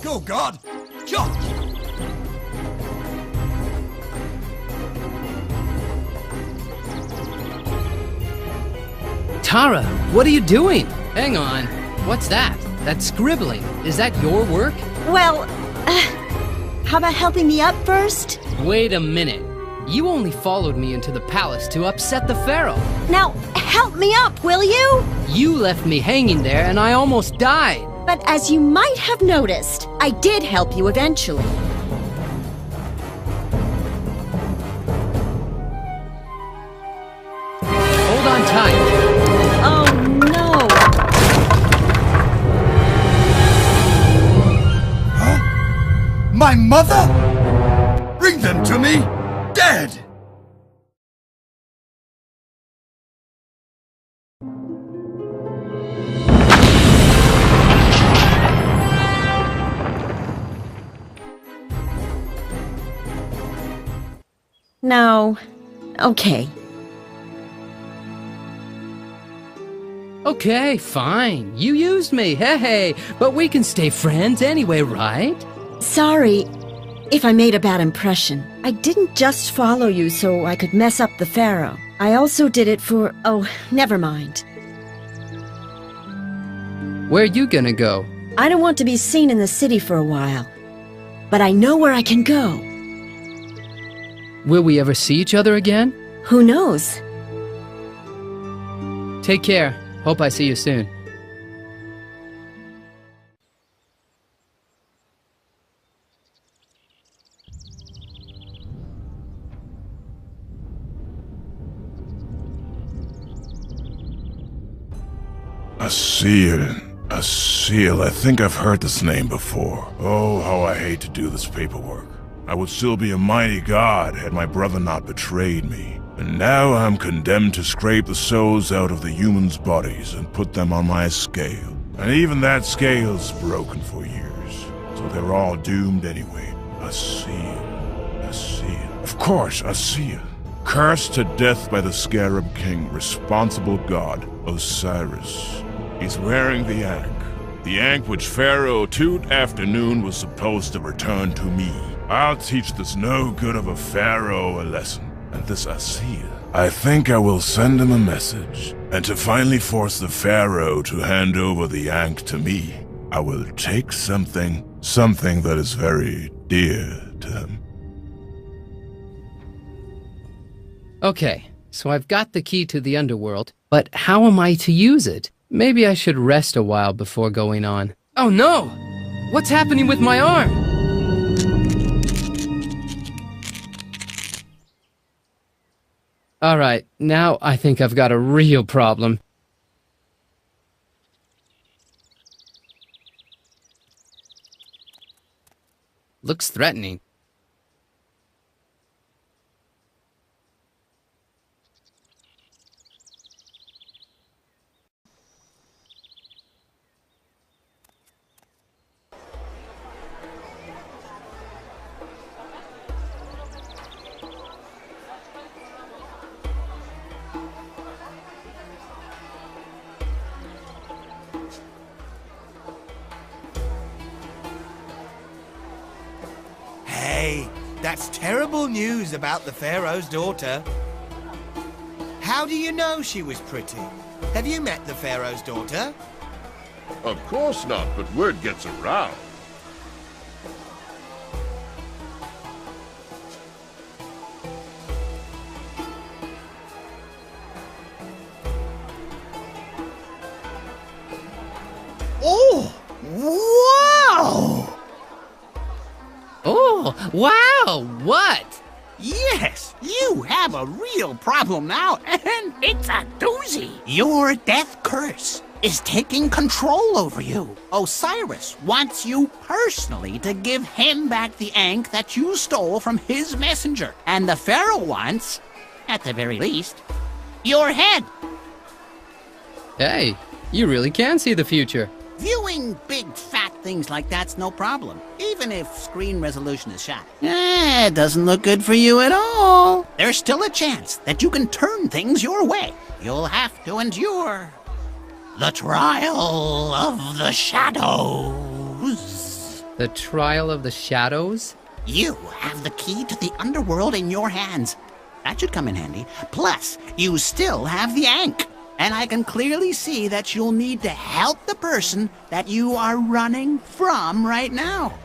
Go, God! Jump! Tara, what are you doing? Hang on. What's that? That scribbling. Is that your work? Well, how about helping me up first? Wait a minute. You only followed me into the palace to upset the Pharaoh. Now, help me up, will you? You left me hanging there and I almost died. But as you might have noticed, I did help you eventually. Hold on tight. Oh no! Huh? My mother? Bring them to me! Dead! No. Okay. Okay, fine. You used me, hey, but we can stay friends anyway, right? Sorry if I made a bad impression. I didn't just follow you so I could mess up the Pharaoh. I also did it for... oh, never mind. Where are you gonna go? I don't want to be seen in the city for a while. But I know where I can go. Will we ever see each other again? Who knows? Take care. Hope I see you soon. Asil, I think I've heard this name before. Oh, how I hate to do this paperwork. I would still be a mighty god had my brother not betrayed me. And now I'm condemned to scrape the souls out of the humans' bodies and put them on my scale. And even that scale's broken for years. So they're all doomed anyway. Asil. Of course, Asil. Cursed to death by the Scarab King, responsible god, Osiris. He's wearing the Ankh. The Ankh which Pharaoh Toot Afternoon was supposed to return to me. I'll teach this no-good of a pharaoh a lesson, and this Asil. I think I will send him a message, and to finally force the pharaoh to hand over the Ankh to me, I will take something that is very dear to him. Okay, so I've got the key to the underworld, but how am I to use it? Maybe I should rest a while before going on. Oh no! What's happening with my arm? Alright, now I think I've got a real problem. Looks threatening. Hey, that's terrible news about the Pharaoh's daughter. How do you know she was pretty? Have you met the Pharaoh's daughter? Of course not, but word gets around. Oh! Wow! Oh, wow! What? Yes, you have a real problem now, and it's a doozy. Your death curse is taking control over you. Osiris wants you personally to give him back the Ankh that you stole from his messenger. And the Pharaoh wants, at the very least, your head. Hey, you really can see the future. Viewing big fat things like that's no problem, even if screen resolution is shot. It doesn't look good for you at all. There's still a chance that you can turn things your way. You'll have to endure the trial of the shadows. The trial of the shadows? You have the key to the underworld in your hands. That should come in handy. Plus, you still have the Ankh. And I can clearly see that you'll need to help the person that you are running from right now.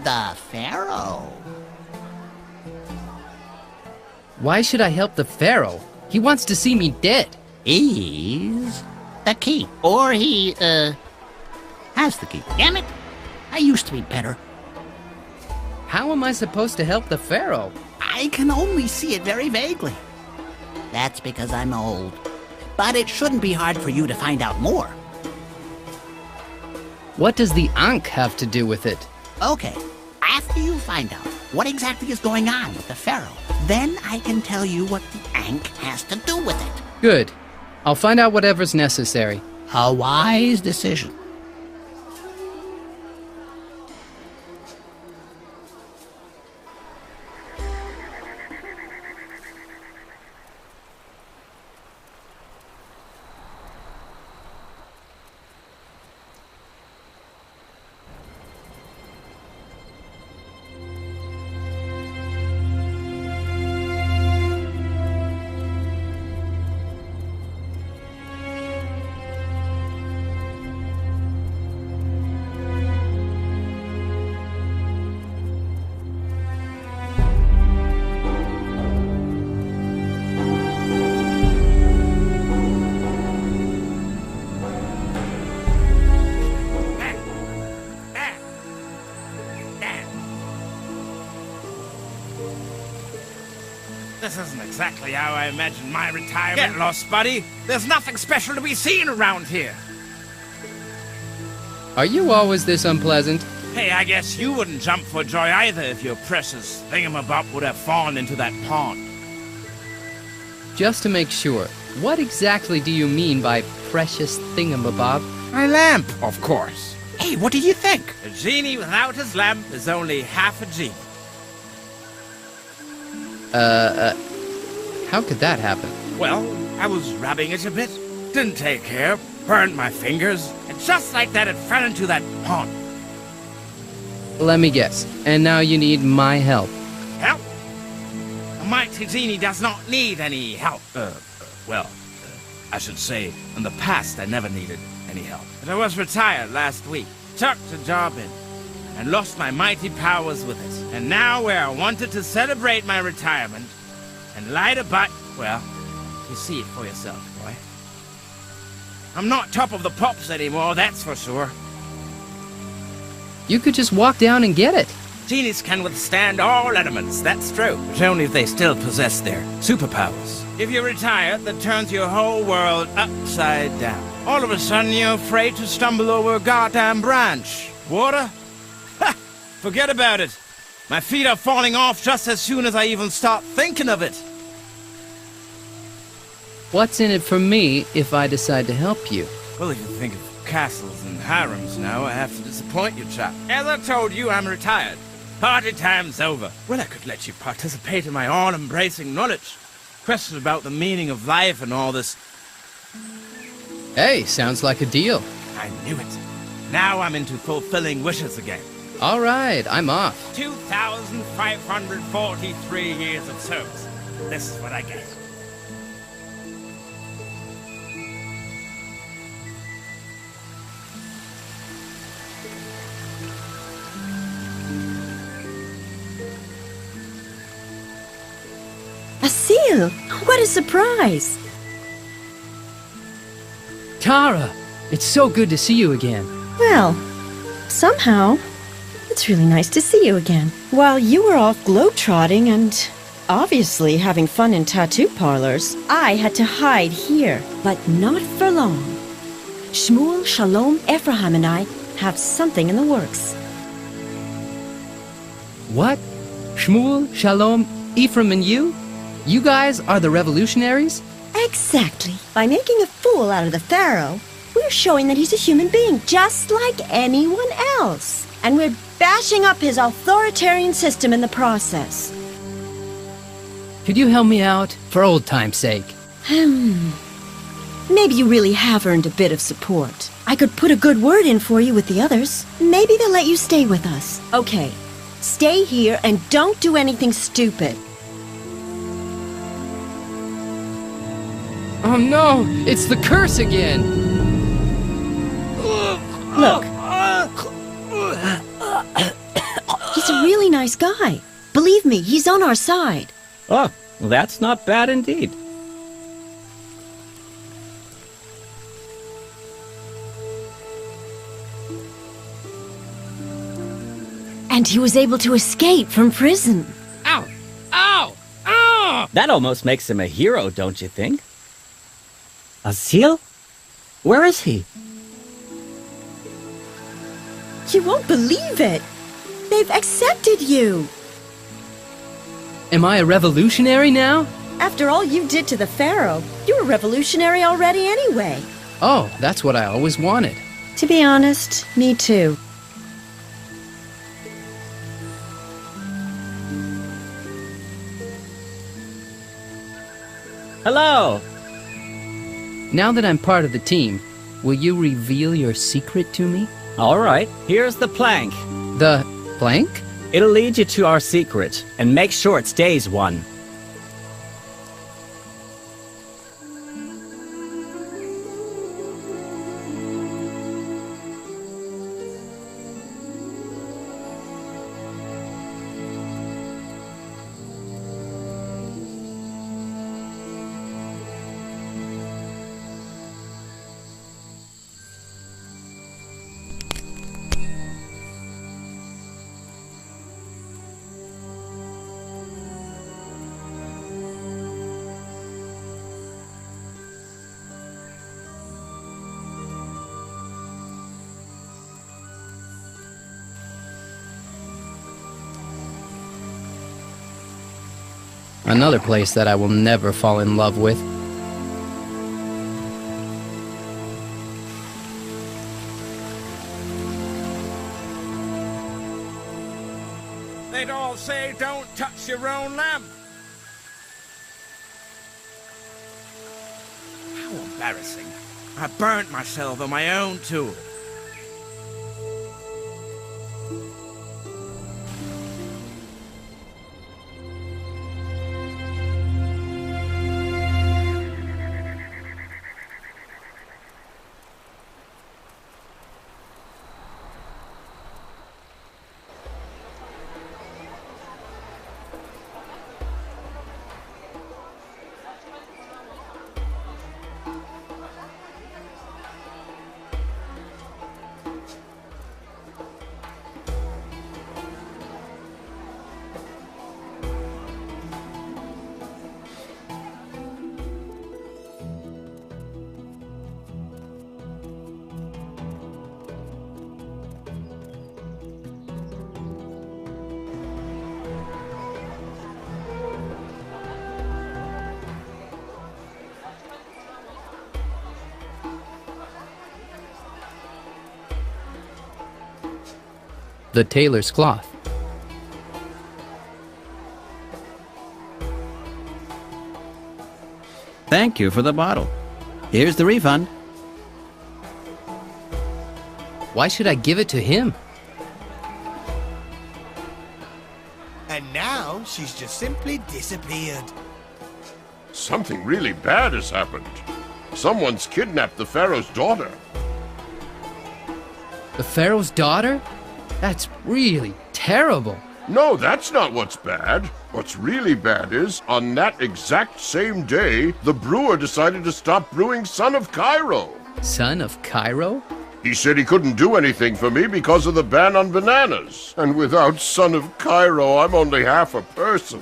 The Pharaoh. Why should I help the Pharaoh? He wants to see me dead. He's the key. Or he, has the key. Damn it! I used to be better. How am I supposed to help the Pharaoh? I can only see it very vaguely. That's because I'm old. But it shouldn't be hard for you to find out more. What does the Ankh have to do with it? Okay, after you find out what exactly is going on with the Pharaoh, then I can tell you what the Ankh has to do with it. Good. I'll find out whatever's necessary. A wise decision. This isn't exactly how I imagined my retirement. Get lost, buddy. There's nothing special to be seen around here. Are you always this unpleasant? Hey, I guess you wouldn't jump for joy either if your precious thingamabob would have fallen into that pond. Just to make sure, what exactly do you mean by precious thingamabob? My lamp, of course. Hey, what did you think? A genie without his lamp is only half a genie. How could that happen? Well, I was rubbing it a bit, didn't take care, burned my fingers, and just like that it fell into that pond. Let me guess. And now you need my help. Help? A mighty genie does not need any help. I should say, in the past I never needed any help. But I was retired last week, tucked a job in, and lost my mighty powers with it. And now where I wanted to celebrate my retirement and light a butt, well, you see it for yourself, boy. I'm not top of the pops anymore, that's for sure. You could just walk down and get it. Genies can withstand all elements, that's true. But only if they still possess their superpowers. If you retire, that turns your whole world upside down. All of a sudden, you're afraid to stumble over a goddamn branch. Water? Ha! Forget about it. My feet are falling off just as soon as I even start thinking of it. What's in it for me if I decide to help you? Well, if you think of castles and harems now, I have to disappoint you, chap. As I told you, I'm retired. Party time's over. Well, I could let you participate in my all-embracing knowledge. Questions about the meaning of life and all this. Hey, sounds like a deal. I knew it. Now I'm into fulfilling wishes again. All right, I'm off. 2,543 years of service. This is what I get. A seal! What a surprise! Tara, it's so good to see you again. Well, somehow, it's really nice to see you again. While you were off globetrotting and obviously having fun in tattoo parlors, I had to hide here, but not for long. Shmuel, Shalom, Ephraim, and I have something in the works. What? Shmuel, Shalom, Ephraim, and you? You guys are the revolutionaries? Exactly. By making a fool out of the Pharaoh, we're showing that he's a human being, just like anyone else. And we're bashing up his authoritarian system in the process. Could you help me out? For old time's sake. Maybe you really have earned a bit of support. I could put a good word in for you with the others. Maybe they'll let you stay with us. Okay, stay here and don't do anything stupid. Oh no, it's the curse again! Look. He's a really nice guy. Believe me, he's on our side. Oh, well, that's not bad indeed. And he was able to escape from prison. Ow! Ow! Ow! That almost makes him a hero, don't you think? A seal? Where is he? You won't believe it. They've accepted you. Am I a revolutionary now? After all you did to the Pharaoh, you were revolutionary already anyway. Oh, that's what I always wanted. To be honest, me too. Hello! Now that I'm part of the team, will you reveal your secret to me? All right, here's the plank. The plank? It'll lead you to our secret, and make sure it stays one. Another place that I will never fall in love with. They'd all say don't touch your own lamp. How embarrassing. I burnt myself on my own tool. The tailor's cloth. Thank you for the bottle. Here's the refund. Why should I give it to him? And now she's just simply disappeared. Something really bad has happened. Someone's kidnapped the Pharaoh's daughter. The Pharaoh's daughter? That's really terrible. No, that's not what's bad. What's really bad is, on that exact same day, the brewer decided to stop brewing Son of Cairo. Son of Cairo? He said he couldn't do anything for me because of the ban on bananas. And without Son of Cairo, I'm only half a person.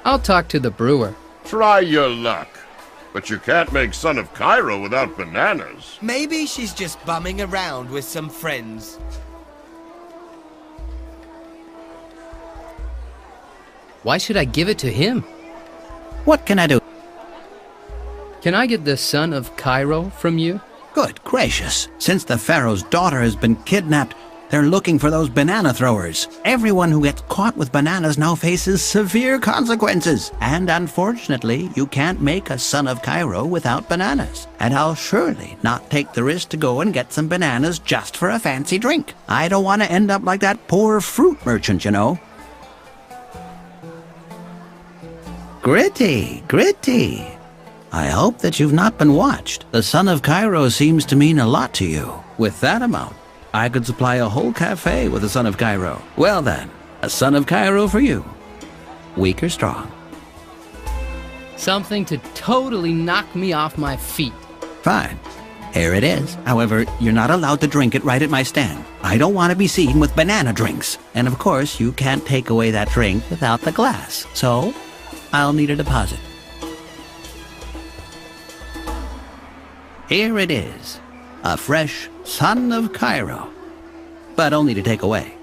I'll talk to the brewer. Try your luck. But you can't make Son of Cairo without bananas. Maybe she's just bumming around with some friends. Why should I give it to him? What can I do? Can I get the Son of Cairo from you? Good gracious. Since the Pharaoh's daughter has been kidnapped, they're looking for those banana throwers. Everyone who gets caught with bananas now faces severe consequences. And unfortunately, you can't make a Son of Cairo without bananas. And I'll surely not take the risk to go and get some bananas just for a fancy drink. I don't want to end up like that poor fruit merchant, you know. Gritty, Gritty. I hope that you've not been watched. The Son of Cairo seems to mean a lot to you. With that amount, I could supply a whole cafe with a Son of Cairo. Well then, a Son of Cairo for you. Weak or strong? Something to totally knock me off my feet. Fine. Here it is. However, you're not allowed to drink it right at my stand. I don't want to be seen with banana drinks. And of course, you can't take away that drink without the glass. So, I'll need a deposit. Here it is. A fresh Son of Cairo. But only to take away.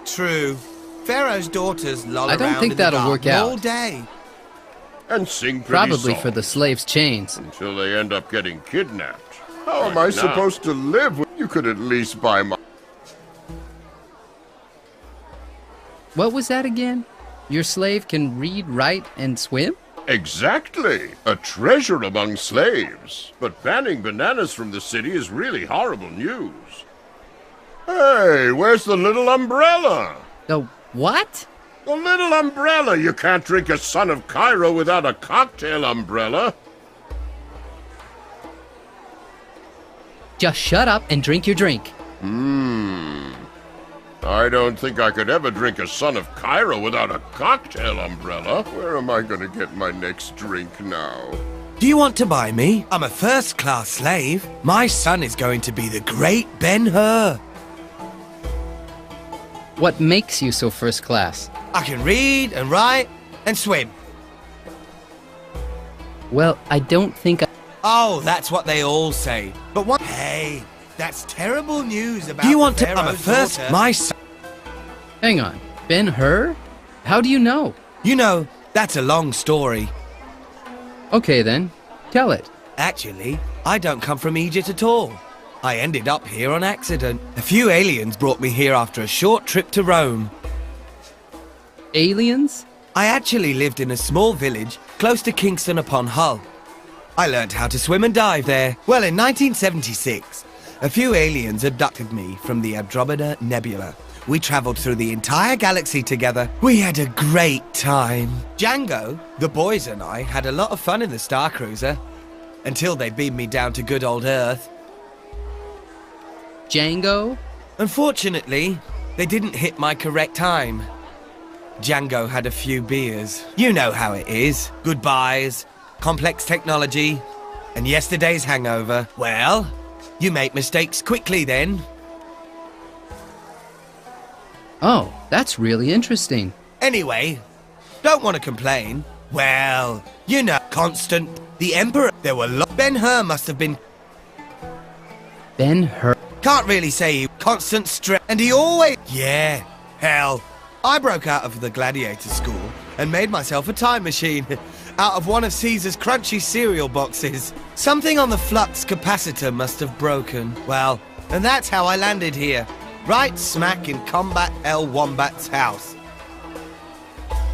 True. Pharaoh's daughters loll I don't around think in the that'll garden work out. all day. And sing pretty Probably songs for the slaves' chains. until they end up getting kidnapped. How am I supposed to live when you could at least buy my... What was that again? Your slave can read, write, and swim? Exactly. A treasure among slaves. But banning bananas from the city is really horrible news. Hey, where's the little umbrella? The what? The little umbrella. You can't drink a Son of Cairo without a cocktail umbrella. Just shut up and drink your drink. I don't think I could ever drink a Son of Cairo without a cocktail umbrella. Where am I going to get my next drink now? Do you want to buy me? I'm a first-class slave. My son is going to be the great Ben-Hur. What makes you so first class? I can read and write and swim. Well, I don't think I... Oh, that's what they all say. But what? Hey, that's terrible news about. Do you want to? I'm a first. Daughter. My son. Hang on. Ben-Hur? How do you know? You know, that's a long story. Okay then, tell it. Actually, I don't come from Egypt at all. I ended up here on accident. A few aliens brought me here after a short trip to Rome. Aliens? I actually lived in a small village close to Kingston upon Hull. I learned how to swim and dive there. Well, in 1976, a few aliens abducted me from the Andromeda Nebula. We traveled through the entire galaxy together. We had a great time. Django, the boys and I had a lot of fun in the Star Cruiser until they beamed me down to good old Earth. Django? Unfortunately, they didn't hit my correct time. Django had a few beers. You know how it is. Goodbyes, complex technology, and yesterday's hangover. Well, you make mistakes quickly then. Oh, that's really interesting. Anyway, don't want to complain. Well, you know, Constant, the Emperor, there were Ben-Hur must have been... Ben-Hur? Can't really say constant stress, and he always... Yeah, hell. I broke out of the gladiator school and made myself a time machine out of one of Caesar's crunchy cereal boxes. Something on the flux capacitor must have broken. Well, and that's how I landed here. Right smack in Combat El Wombat's house.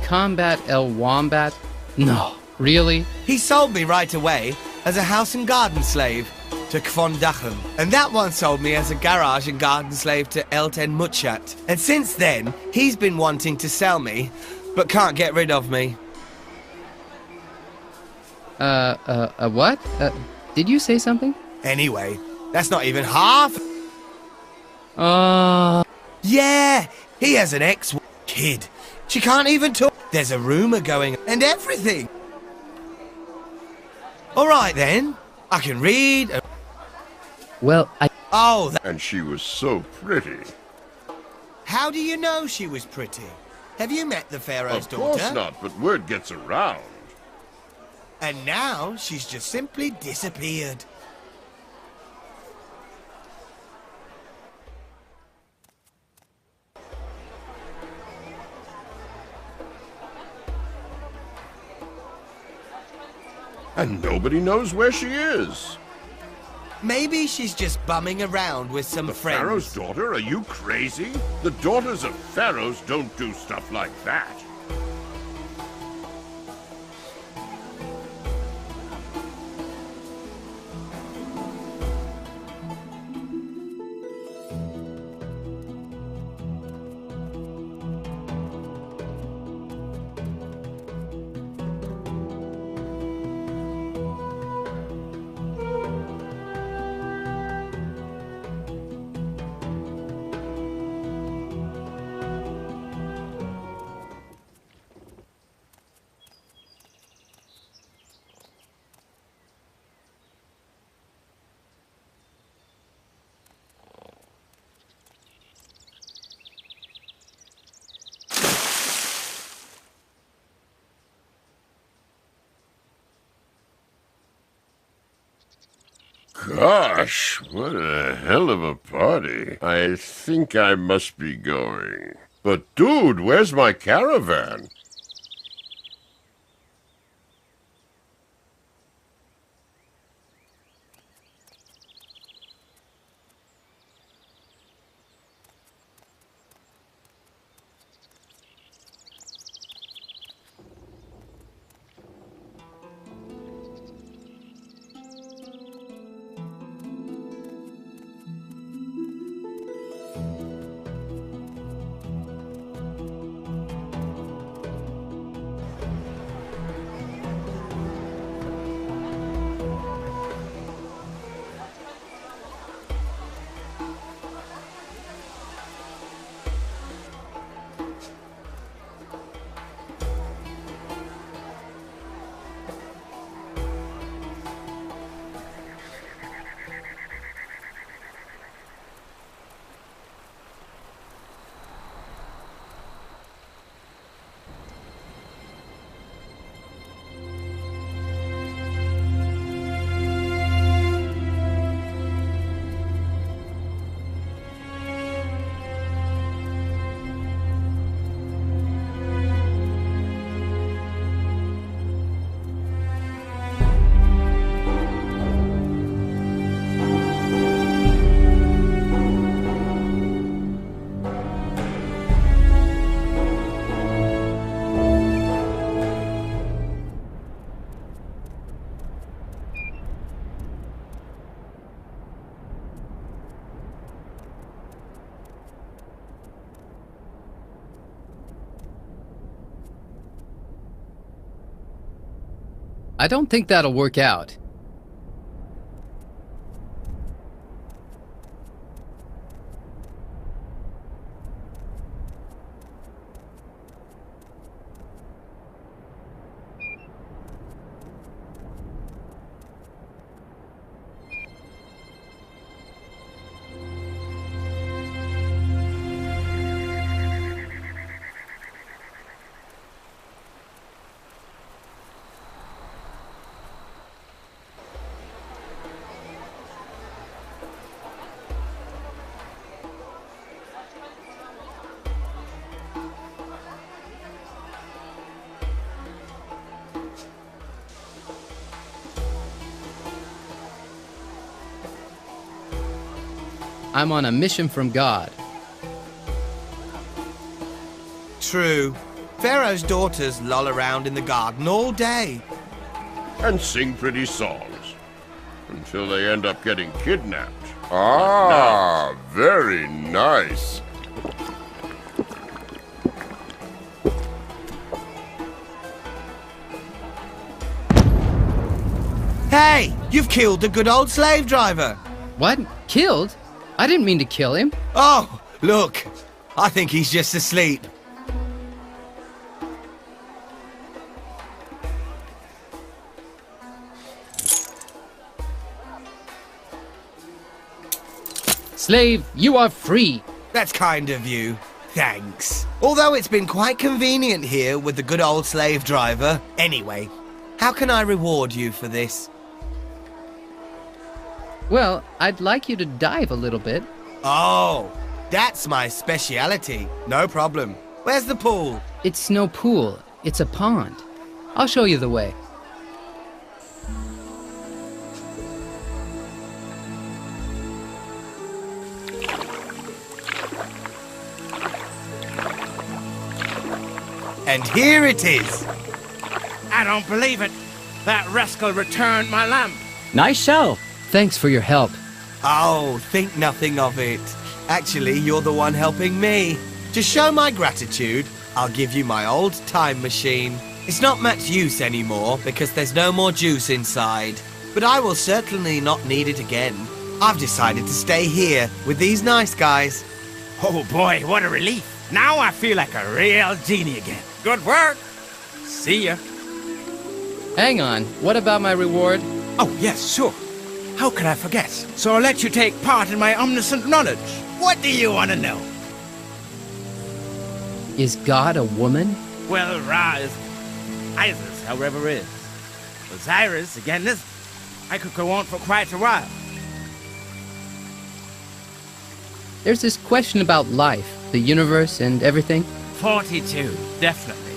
Combat El Wombat? No, really? He sold me right away, as a house and garden slave to Kvondachem. And that one sold me as a garage and garden slave to Elten Muchat. And since then, he's been wanting to sell me, but can't get rid of me. What? Did you say something? Anyway, that's not even half. Yeah, he has an ex-kid. She can't even talk. There's a rumor going and everything. All right then, I can read. Well, Oh, And she was so pretty. how do you know she was pretty? Have you met the Pharaoh's Of daughter? course not, but word gets around. And now she's just simply disappeared. And nobody knows where she is. Maybe she's just bumming around with some friends. Pharaoh's daughter? Are you crazy? The daughters of pharaohs don't do stuff like that. Gosh, what a hell of a party. I think I must be going. But dude, where's my caravan? I don't think that'll work out. I'm on a mission from God. True. Pharaoh's daughters loll around in the garden all day. And sing pretty songs. until they end up getting kidnapped. Ah, very nice. Hey, you've killed the good old slave driver. What? Killed? I didn't mean to kill him. Oh, look. I think he's just asleep. Slave, you are free. That's kind of you. Thanks. Although it's been quite convenient here with the good old slave driver. Anyway, how can I reward you for this? Well, I'd like you to dive a little bit. Oh, that's my speciality. No problem. Where's the pool? It's no pool. It's a pond. I'll show you the way. And here it is. I don't believe it. That rascal returned my lamp. Nice show. Thanks for your help. Oh, think nothing of it. Actually, you're the one helping me. To show my gratitude, I'll give you my old time machine. It's not much use anymore because there's no more juice inside. But I will certainly not need it again. I've decided to stay here with these nice guys. Oh boy, what a relief. Now I feel like a real genie again. Good work. See ya. Hang on. What about my reward? Oh, yes, sure. How could I forget? So I'll let you take part in my omniscient knowledge. What do you want to know? Is God a woman? Well, Ra is Isis, however is. Osiris, again, this. I could go on for quite a while. There's this question about life, the universe, and everything. 42, definitely.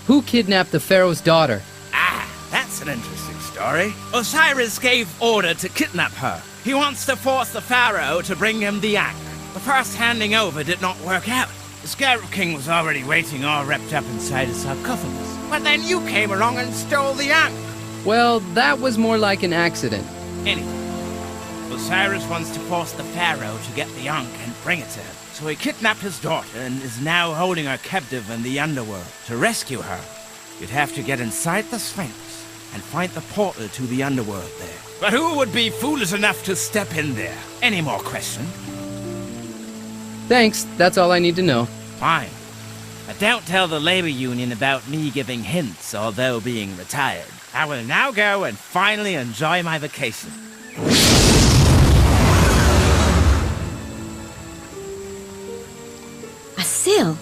Who kidnapped the Pharaoh's daughter? Ah, that's an interesting story. Osiris gave order to kidnap her. He wants to force the Pharaoh to bring him the Ankh. The first handing over did not work out. The Scarab King was already waiting all wrapped up inside a sarcophagus. But then you came along and stole the Ankh. Well, that was more like an accident. Anyway, Osiris wants to force the Pharaoh to get the Ankh and bring it to him. So he kidnapped his daughter and is now holding her captive in the underworld. To rescue her, you'd have to get inside the Sphinx and find the portal to the underworld there. But who would be foolish enough to step in there? Any more questions? Thanks, that's all I need to know. Fine. But don't tell the labor union about me giving hints, although being retired. I will now go and finally enjoy my vacation. Asil,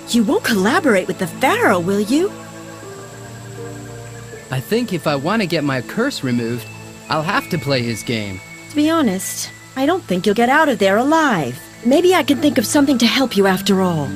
you won't collaborate with the Pharaoh, will you? I think if I want to get my curse removed, I'll have to play his game. To be honest, I don't think you'll get out of there alive. Maybe I can think of something to help you after all.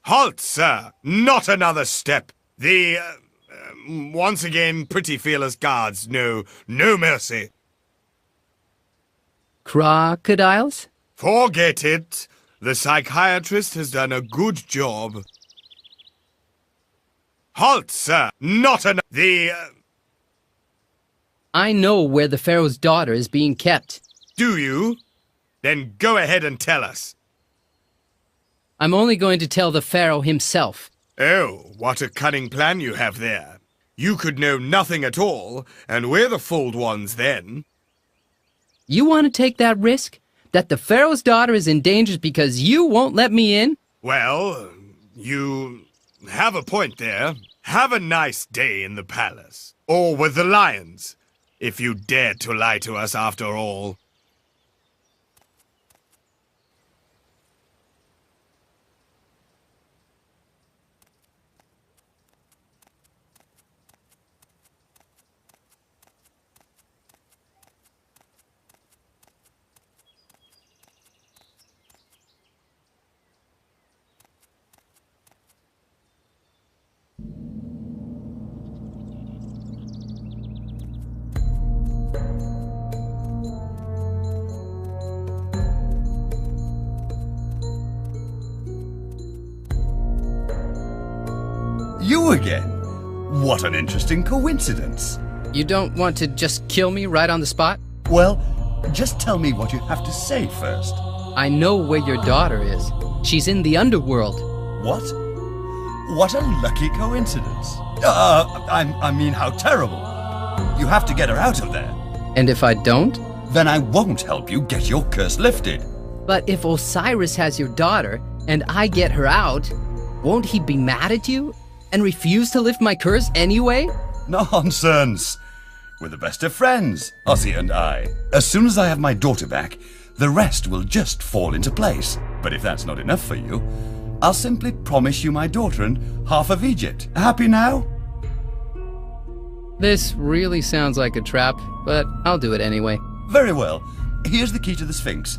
Halt, sir! Not another step! Once again, pretty fearless guards. No mercy. crocodiles? Forget it. The psychiatrist has done a good job. Halt, sir! Not an... I know where the Pharaoh's daughter is being kept. Do you? Then go ahead and tell us. I'm only going to tell the Pharaoh himself. Oh, what a cunning plan you have there. You could know nothing at all, and we're the fooled ones then. You want to take that risk? That the Pharaoh's daughter is in danger because you won't let me in? Well, you have a point there. Have a nice day in the palace. Or with the lions, if you dared to lie to us after all. You again? What an interesting coincidence. You don't want to just kill me right on the spot? Well, just tell me what you have to say first. I know where your daughter is. She's in the underworld. What? What a lucky coincidence. I mean, how terrible. You have to get her out of there. And if I don't? Then I won't help you get your curse lifted. But if Osiris has your daughter, and I get her out, won't he be mad at you? And refuse to lift my curse anyway? Nonsense. We're the best of friends, Ozzy and I. As soon as I have my daughter back, the rest will just fall into place. But if that's not enough for you, I'll simply promise you my daughter and half of Egypt. Happy now? This really sounds like a trap, but I'll do it anyway. Very well. Here's the key to the Sphinx.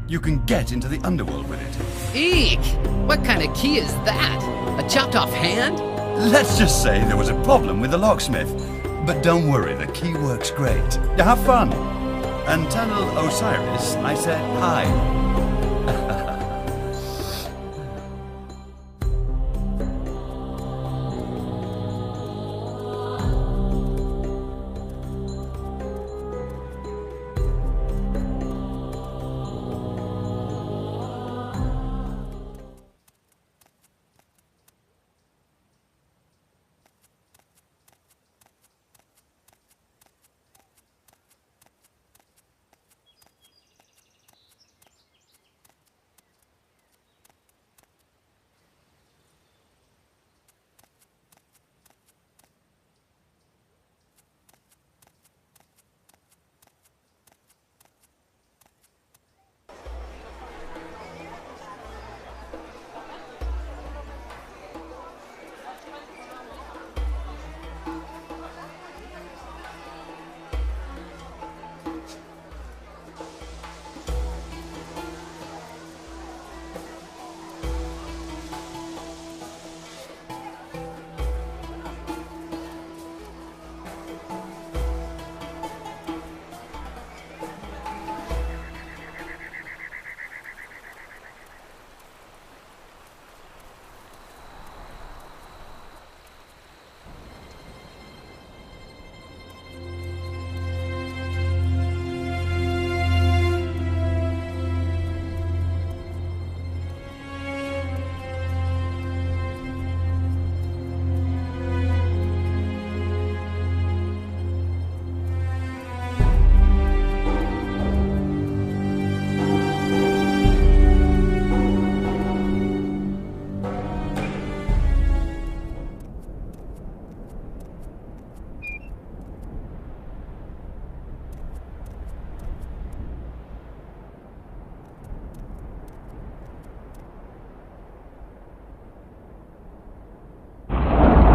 You can get into the underworld with it. Eek! What kind of key is that? A chopped off hand? Let's just say there was a problem with the locksmith. But don't worry, the key works great. Have fun. And tell Osiris I said hi.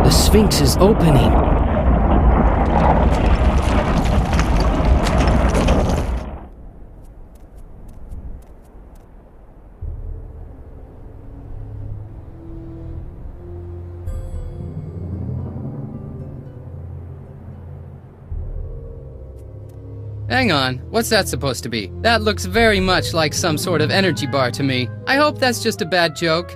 The Sphinx is opening. Hang on, what's that supposed to be? That looks very much like some sort of energy bar to me. I hope that's just a bad joke.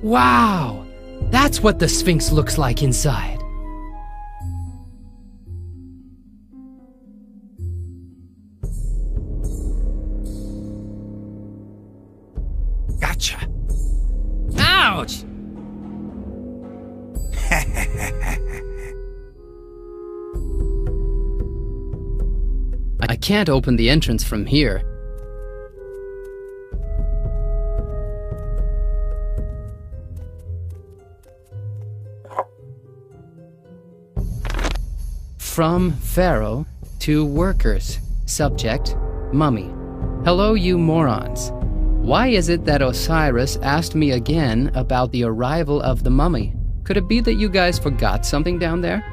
Wow! That's what the Sphinx looks like inside. Gotcha. Ouch! I can't open the entrance from here. From Pharaoh to workers. Subject, mummy. Hello, you morons. Why is it that Osiris asked me again about the arrival of the mummy? Could it be that you guys forgot something down there?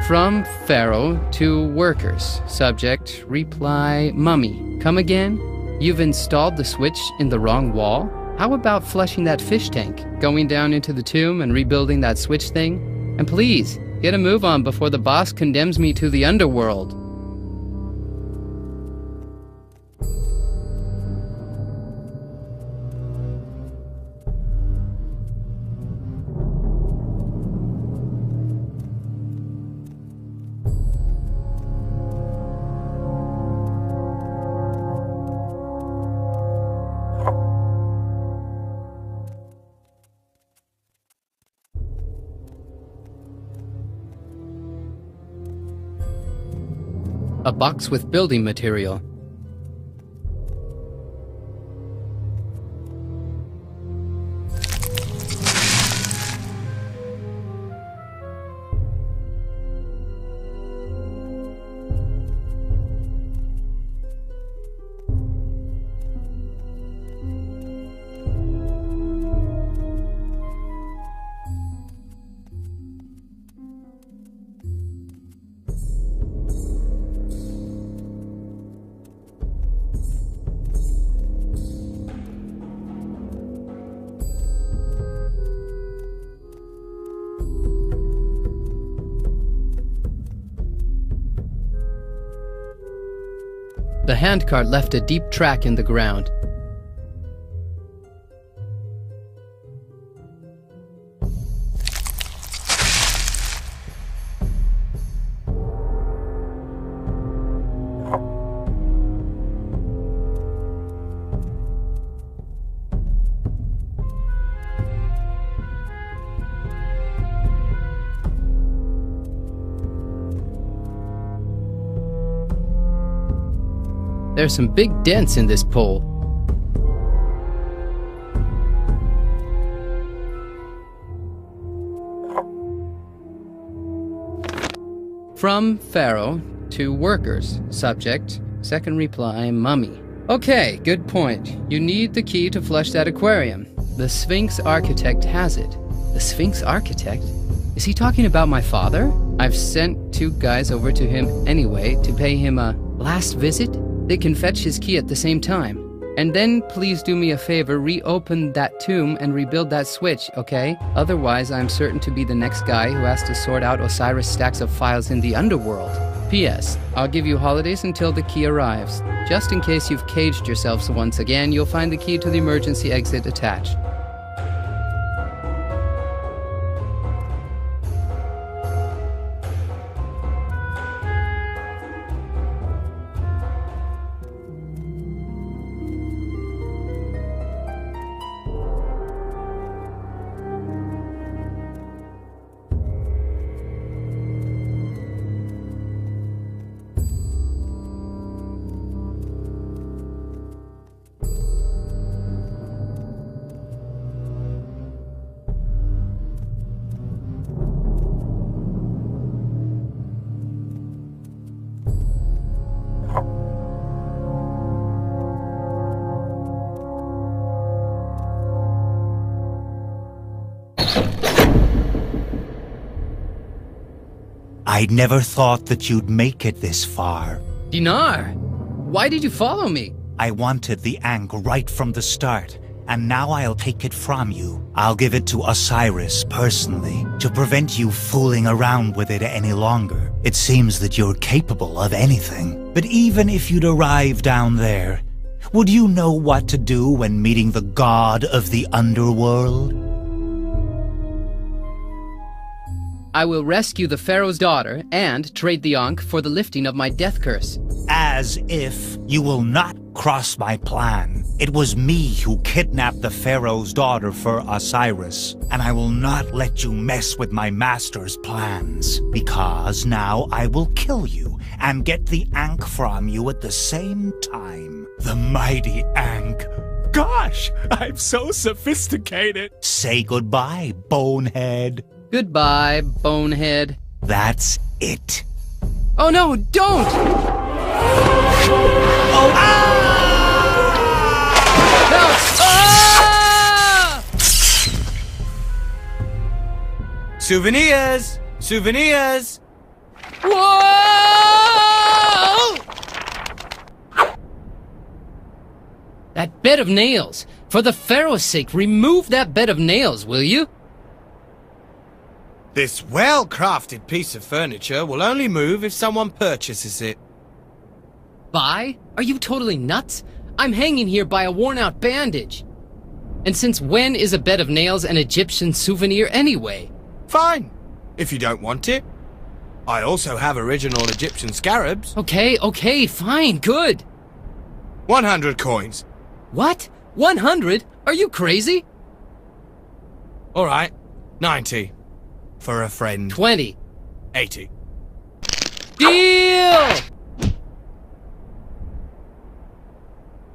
From Pharaoh to workers. Subject, reply, mummy. Come again? You've installed the switch in the wrong wall? How about flushing that fish tank, going down into the tomb and rebuilding that switch thing? And please, get a move on before the boss condemns me to the underworld. A box with building material. The handcart left a deep track in the ground. There's some big dents in this pole. From Pharaoh to workers. Subject, second reply, mummy. Okay, good point. You need the key to flush that aquarium. The Sphinx architect has it. The Sphinx architect? Is he talking about my father? I've sent 2 guys over to him anyway to pay him a last visit. They can fetch his key at the same time. And then please do me a favor, reopen that tomb and rebuild that switch, okay? Otherwise, I'm certain to be the next guy who has to sort out Osiris' stacks of files in the underworld. P.S. I'll give you holidays until the key arrives. Just in case you've caged yourselves once again, you'll find the key to the emergency exit attached. I never thought that you'd make it this far. Dinar, why did you follow me? I wanted the Ankh right from the start, and now I'll take it from you. I'll give it to Osiris personally, to prevent you fooling around with it any longer. It seems that you're capable of anything. But even if you'd arrive down there, would you know what to do when meeting the god of the underworld? I will rescue the Pharaoh's daughter and trade the Ankh for the lifting of my death curse. As if you will not cross my plan. It was me who kidnapped the Pharaoh's daughter for Osiris, and I will not let you mess with my master's plans, because now I will kill you and get the Ankh from you at the same time. The mighty Ankh. Gosh, I'm so sophisticated. Say goodbye, bonehead. Goodbye, bonehead. That's it. Oh no, don't! Oh, Help! Ah! Souvenirs! Souvenirs! Whoa! That bed of nails. For the Pharaoh's sake, remove that bed of nails, will you? This well-crafted piece of furniture will only move if someone purchases it. Buy? Are you totally nuts? I'm hanging here by a worn-out bandage. And since when is a bed of nails an Egyptian souvenir anyway? Fine, if you don't want it. I also have original Egyptian scarabs. Okay, fine, good. 100 coins. What? 100? Are you crazy? All right, 90. For a friend. 20. 80. Deal!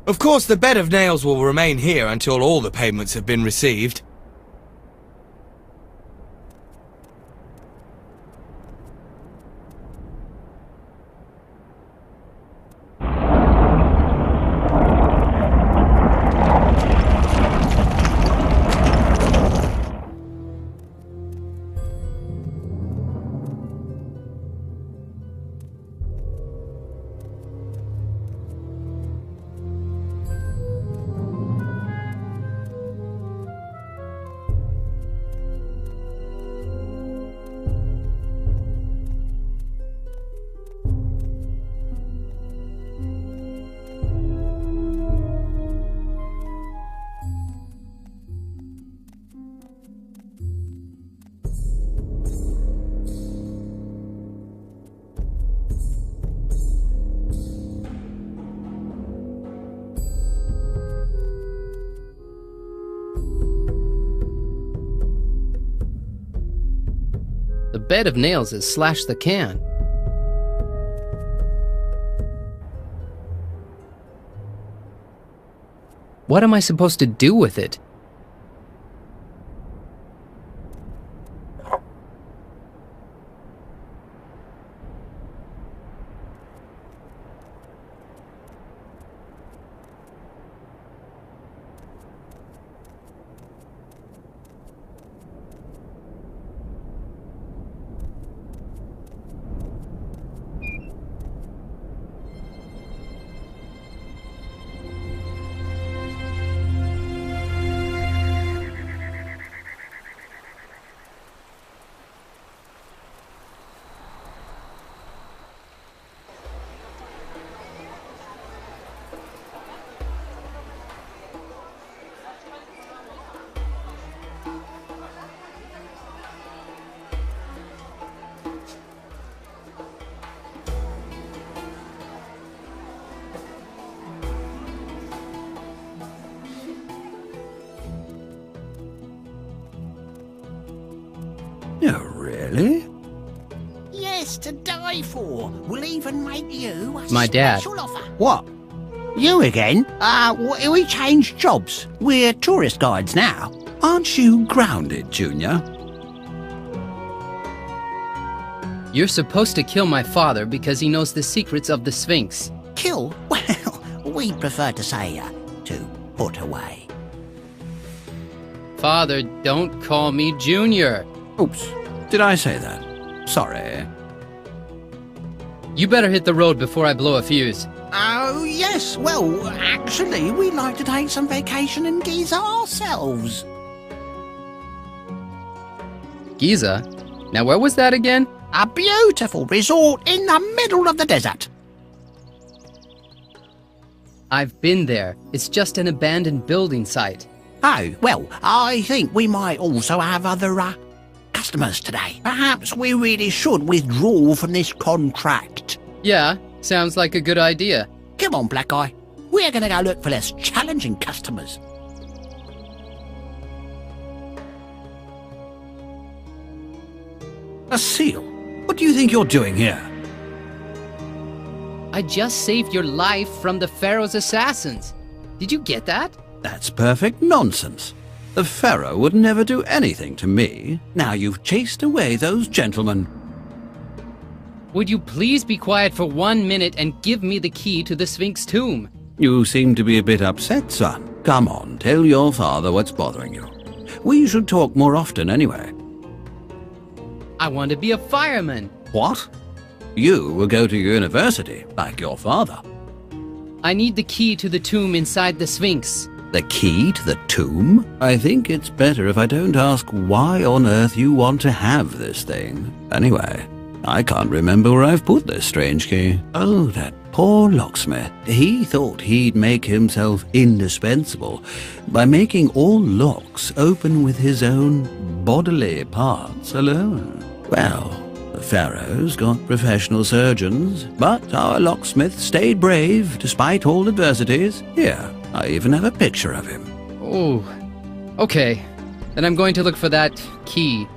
Of course, the bed of nails will remain here until all the payments have been received. The bed of nails has slashed the can. What am I supposed to do with it? Oh, really? Yes, to die for. We'll even make you a My dad. special offer. What? You again? We changed jobs. We're tourist guides now. Aren't you grounded, Junior? You're supposed to kill my father because he knows the secrets of the Sphinx. Kill? Well, we prefer to say, to put away. Father, don't call me Junior. Oops. Did I say that? Sorry. You better hit the road before I blow a fuse. Oh, yes. Well, actually, we'd like to take some vacation in Giza ourselves. Giza? Now where was that again? A beautiful resort in the middle of the desert. I've been there. It's just an abandoned building site. Oh, well, I think we might also have other, customers today. Perhaps we really should withdraw from this contract. Yeah, sounds like a good idea. Come on, Black Eye. We're gonna go look for less challenging customers. A seal? What do you think you're doing here? I just saved your life from the Pharaoh's assassins. Did you get that? That's perfect nonsense. The Pharaoh would never do anything to me. Now you've chased away those gentlemen. Would you please be quiet for 1 minute and give me the key to the Sphinx tomb? You seem to be a bit upset, son. Come on, tell your father what's bothering you. We should talk more often anyway. I want to be a fireman. What? You will go to university, like your father. I need the key to the tomb inside the Sphinx. The key to the tomb? I think it's better if I don't ask why on earth you want to have this thing. Anyway, I can't remember where I've put this strange key. Oh, that poor locksmith. He thought he'd make himself indispensable by making all locks open with his own bodily parts alone. Well, the Pharaoh's got professional surgeons, but our locksmith stayed brave despite all adversities. Here, I even have a picture of him. Oh, okay. Then I'm going to look for that key.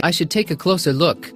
I should take a closer look.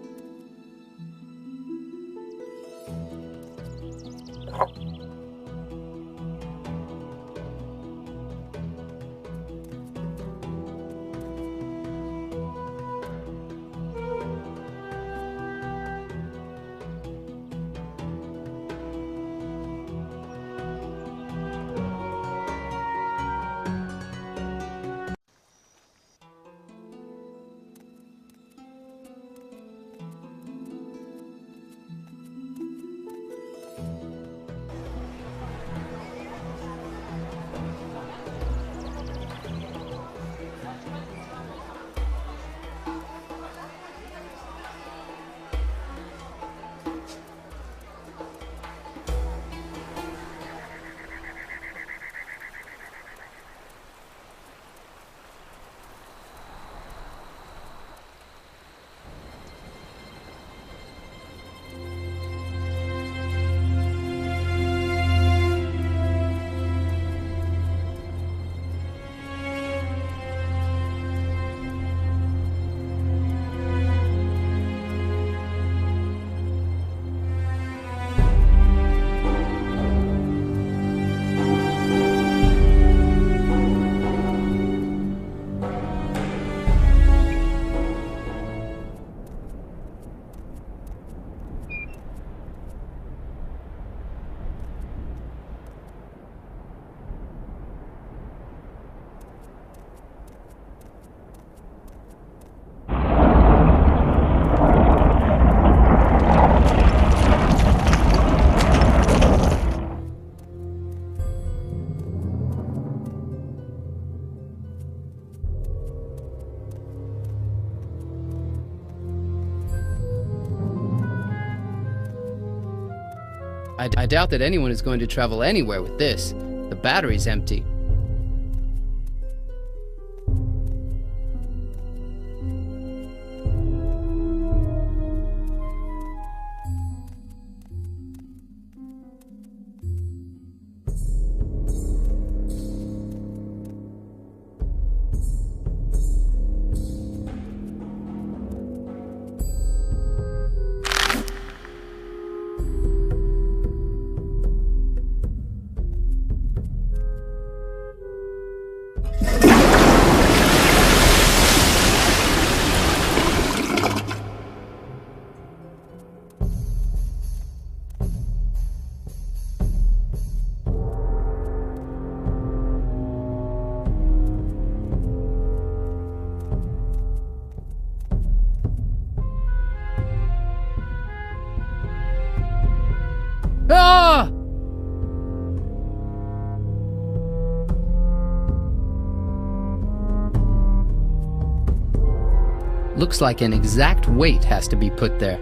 I doubt that anyone is going to travel anywhere with this. The battery's empty. Ah! Looks like an exact weight has to be put there.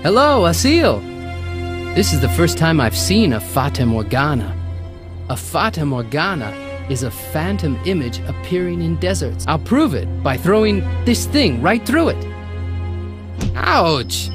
Hello, Asil! This is the first time I've seen a Fata Morgana. A Fata Morgana is a phantom image appearing in deserts. I'll prove it by throwing this thing right through it. Ouch!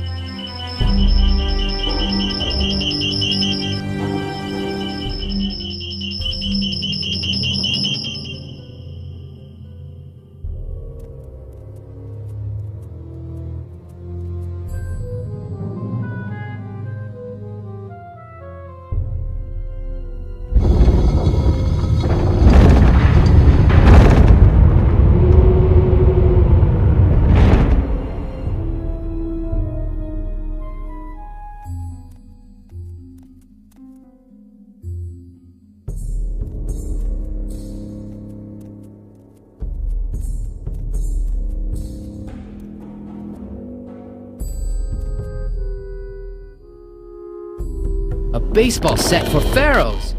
A baseball set for pharaohs!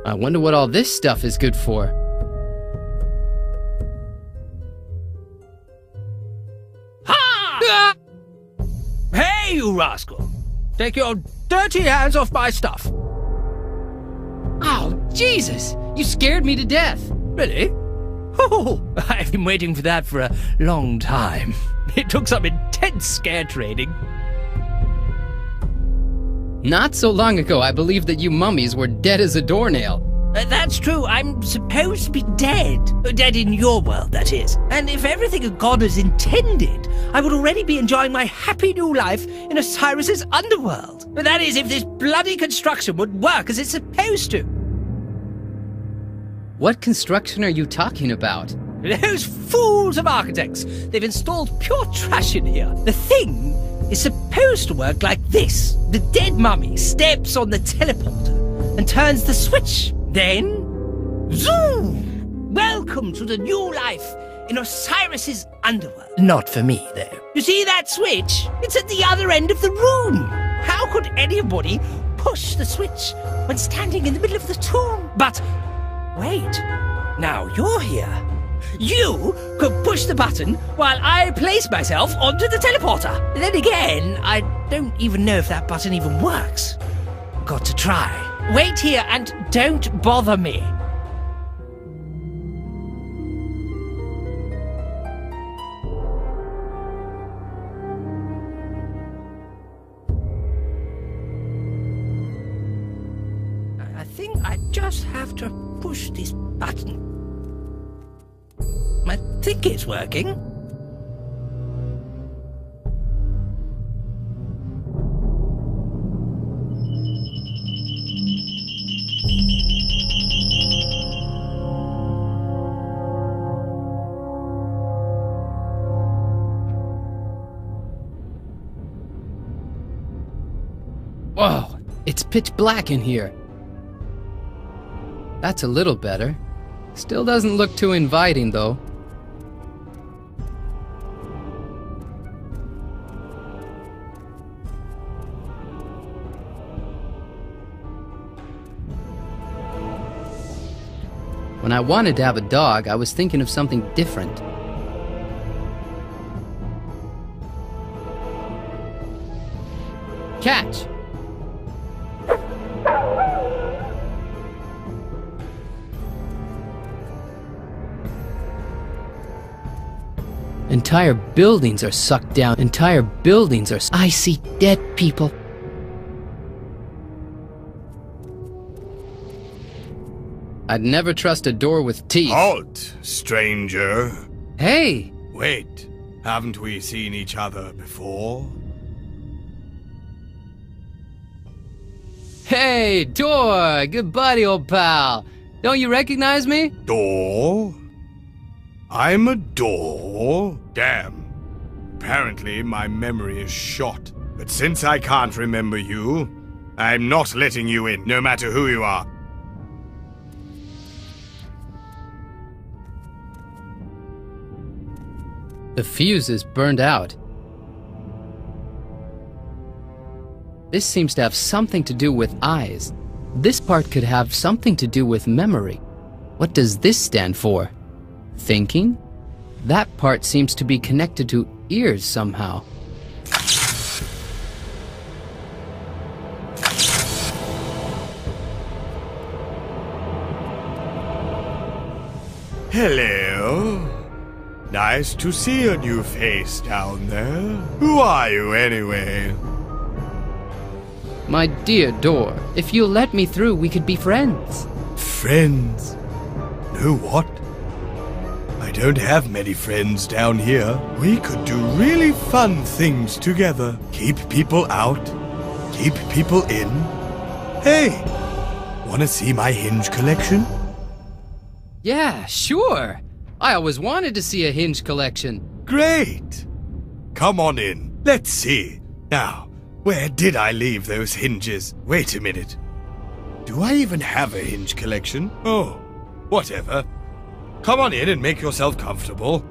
I wonder what all this stuff is good for. Ha! Hey, you rascal! Take your dirty hands off my stuff! Oh, Jesus! You scared me to death! Really? Oh, I've been waiting for that for a long time. It took some intense scare training. Not so long ago, I believed that you mummies were dead as a doornail. That's true. I'm supposed to be dead. Dead in your world, that is. And if everything a god has intended, I would already be enjoying my happy new life in Osiris's underworld. But that is, if this bloody construction would work as it's supposed to. What construction are you talking about? Those fools of architects. They've installed pure trash in here. The thing is supposed to work like this. The dead mummy steps on the teleporter and turns the switch. Then, zoom! Welcome to the new life in Osiris's underworld. Not for me, though. You see that switch? It's at the other end of the room. How could anybody push the switch when standing in the middle of the tomb? But wait, now you're here. You could push the button while I place myself onto the teleporter. Then again, I don't even know if that button even works. Got to try. Wait here and don't bother me. I think I just have to push this button. I think it's working. Whoa, it's pitch black in here. That's a little better. Still doesn't look too inviting, though. When I wanted to have a dog, I was thinking of something different. Catch! Entire buildings are sucked down. Entire buildings are... I see dead people. I'd never trust a door with teeth. Halt, stranger. Hey! Wait, haven't we seen each other before? Hey, door! Good buddy, old pal. Don't you recognize me? Door? I'm a door? Damn. Apparently my memory is shot. But since I can't remember you, I'm not letting you in, no matter who you are. The fuse is burned out. This seems to have something to do with eyes. This part could have something to do with memory. What does this stand for? Thinking? That part seems to be connected to ears somehow. Hello. Nice to see a new face down there. Who are you anyway? My dear door, if you'll let me through, we could be friends. Friends? No what? I don't have many friends down here. We could do really fun things together. Keep people out, keep people in. Hey, wanna see my hinge collection? Yeah, sure. I always wanted to see a hinge collection. Great. Come on in. Let's see. Now, where did I leave those hinges? Wait a minute. Do I even have a hinge collection? Oh, whatever. Come on in and make yourself comfortable.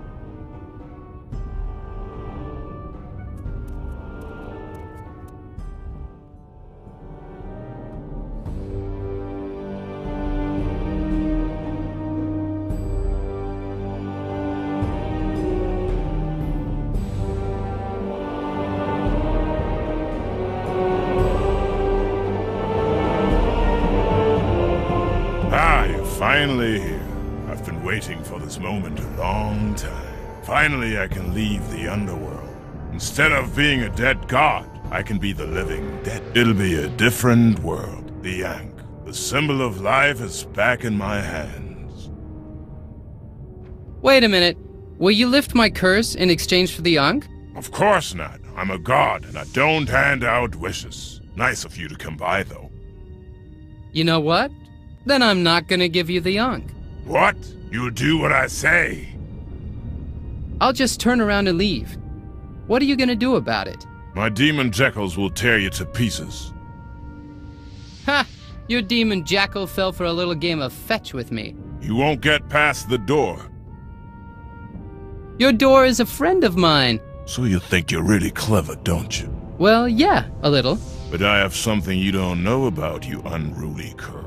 Finally here. I've been waiting for this moment a long time. Finally, I can leave the underworld. Instead of being a dead god, I can be the living dead. It'll be a different world. The Ankh, the symbol of life, is back in my hands. Wait a minute. Will you lift my curse in exchange for the Ankh? Of course not. I'm a god, and I don't hand out wishes. Nice of you to come by, though. You know what? Then I'm not gonna give you the Ankh. What? You'll do what I say. I'll just turn around and leave. What are you gonna do about it? My demon jackals will tear you to pieces. Ha! Your demon jackal fell for a little game of fetch with me. You won't get past the door. Your door is a friend of mine. So you think you're really clever, don't you? Well, yeah, a little. But I have something you don't know about, you unruly cur.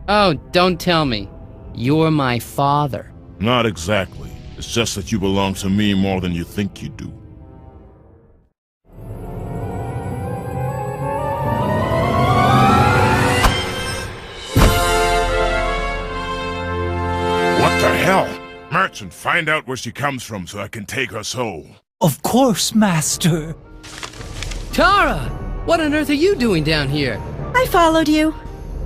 Oh, don't tell me. You're my father. Not exactly. It's just that you belong to me more than you think you do. What the hell? Merchant, find out where she comes from so I can take her soul. Of course, Master. Tara! What on earth are you doing down here? I followed you.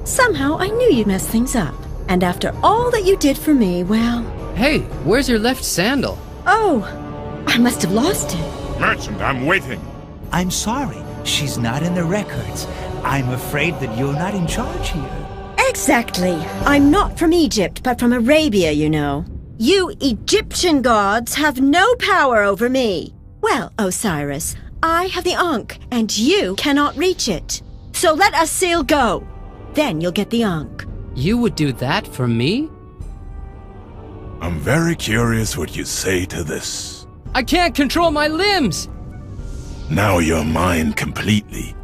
Somehow I knew you'd mess things up. And after all that you did for me, well... Hey, where's your left sandal? Oh, I must have lost it. Merchant, I'm waiting. I'm sorry. She's not in the records. I'm afraid that you're not in charge here. Exactly. I'm not from Egypt, but from Arabia, you know. You Egyptian gods have no power over me. Well, Osiris, I have the Ankh, and you cannot reach it. So let Asil go. Then you'll get the Ankh. You would do that for me? I'm very curious what you say to this. I can't control my limbs! Now you're mine completely.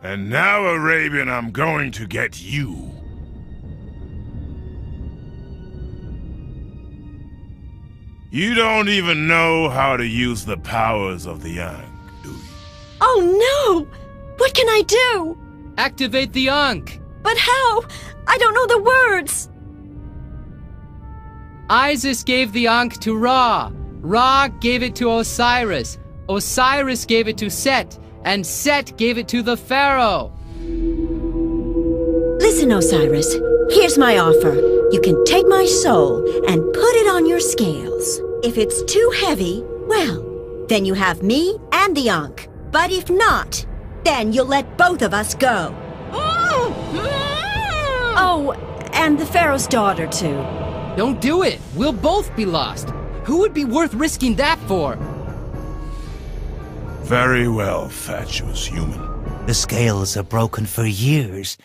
And now, Arabian, I'm going to get you. You don't even know how to use the powers of the Ankh, do you? Oh no! What can I do? Activate the Ankh! But how? I don't know the words! Isis gave the Ankh to Ra. Ra gave it to Osiris. Osiris gave it to Set. And Set gave it to the Pharaoh. Listen, Osiris. Here's my offer. You can take my soul and put it on your scales. If it's too heavy, well, then you have me and the Ankh. But if not, then you'll let both of us go. Oh, and the Pharaoh's daughter, too. Don't do it. We'll both be lost. Who would be worth risking that for? Very well, fatuous human. The scales are broken for years.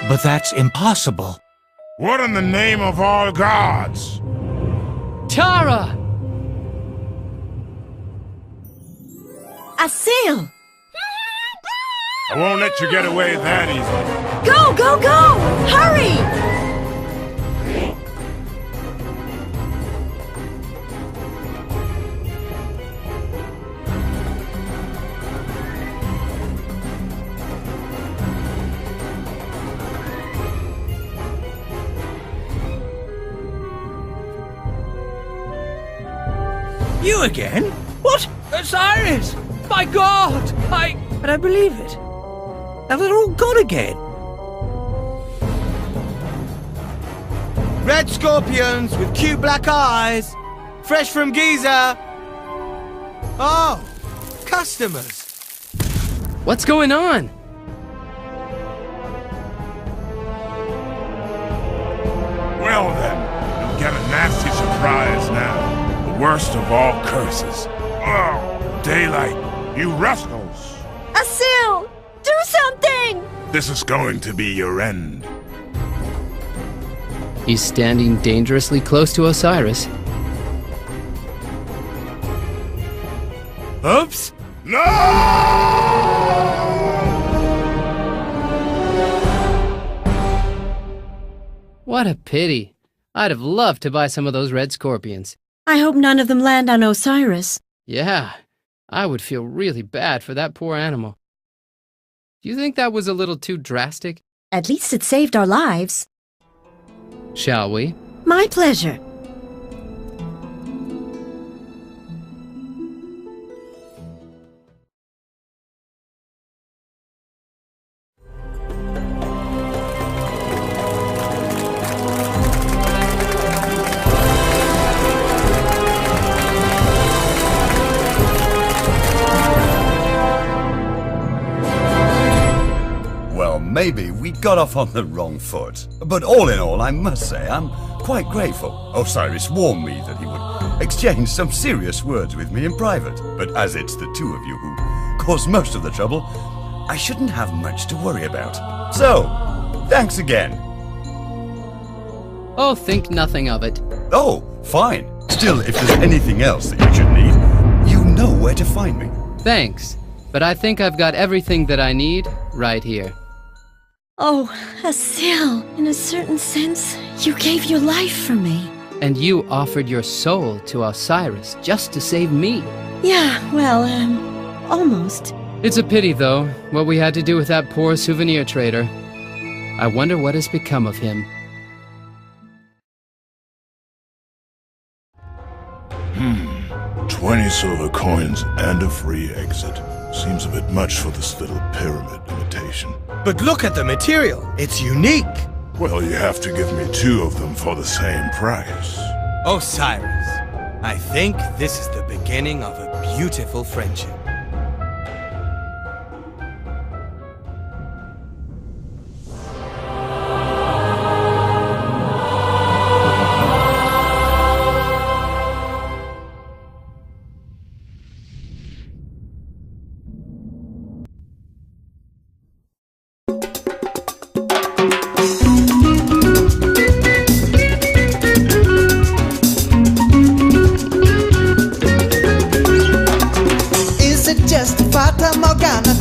But that's impossible. What in the name of all gods? Tara! Asil! I won't let you get away that easily. Go, go, go! Hurry! You again? What? Osiris! My God! I don't believe it. Now they're all gone again. Red scorpions with cute black eyes. Fresh from Giza. Oh, customers. What's going on? Well then, you'll get a nasty surprise now. The worst of all curses. Oh, daylight, you rascals! Asil! Do something! This is going to be your end. He's standing dangerously close to Osiris. Oops! No! What a pity. I'd have loved to buy some of those red scorpions. I hope none of them land on Osiris. Yeah, I would feel really bad for that poor animal. Do you think that was a little too drastic? At least it saved our lives. Shall we? My pleasure. Maybe we got off on the wrong foot. But all in all, I must say, I'm quite grateful. Osiris warned me that he would exchange some serious words with me in private. But as it's the two of you who caused most of the trouble, I shouldn't have much to worry about. So, thanks again. Oh, think nothing of it. Oh, fine. Still, if there's anything else that you should need, you know where to find me. Thanks, but I think I've got everything that I need right here. Oh, Asil, in a certain sense, you gave your life for me. And you offered your soul to Osiris just to save me. Yeah, well, almost. It's a pity, though, what we had to do with that poor souvenir trader. I wonder what has become of him. 20 silver coins and a free exit. Seems a bit much for this little pyramid imitation. But look at the material. It's unique. Well, you have to give me 2 of them for the same price. Osiris, I think this is the beginning of a beautiful friendship.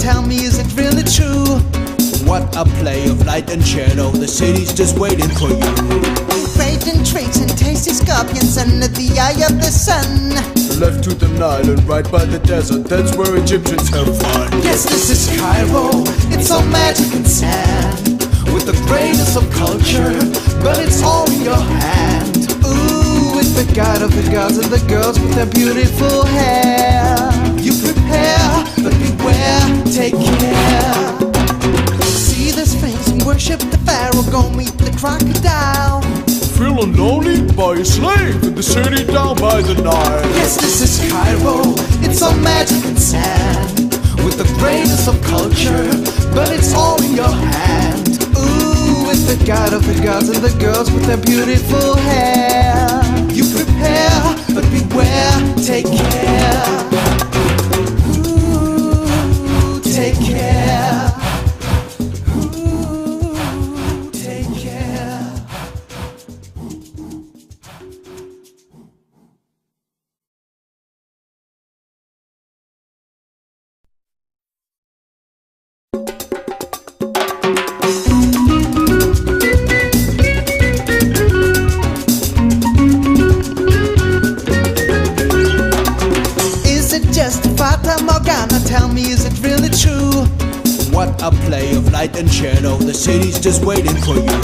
Tell me, is it really true? What a play of light and shadow, the city's just waiting for you. Fading trees and tasty scorpions under the eye of the sun. Left to the Nile and right by the desert, that's where Egyptians have fun. Yes, this is Cairo, it's all magic and sand, with the greatness of culture, but it's all in your hand. Ooh, with the god of the gods and the girls with their beautiful hair. You prepare, but beware, take care. See the Sphinx and worship the Pharaoh, go meet the crocodile. Feeling lonely? Buy a slave in the city down by the Nile. Yes, this is Cairo, it's all magic and sand, with the greatness of culture, but it's all in your hand. Ooh, with the god of the gods and the girls with their beautiful hair. You prepare, but beware, take care. Take care. Ooh, take care. Is it just Fata Morgana? Tell me, is it really true? What a play of light and shadow, the city's just waiting for you.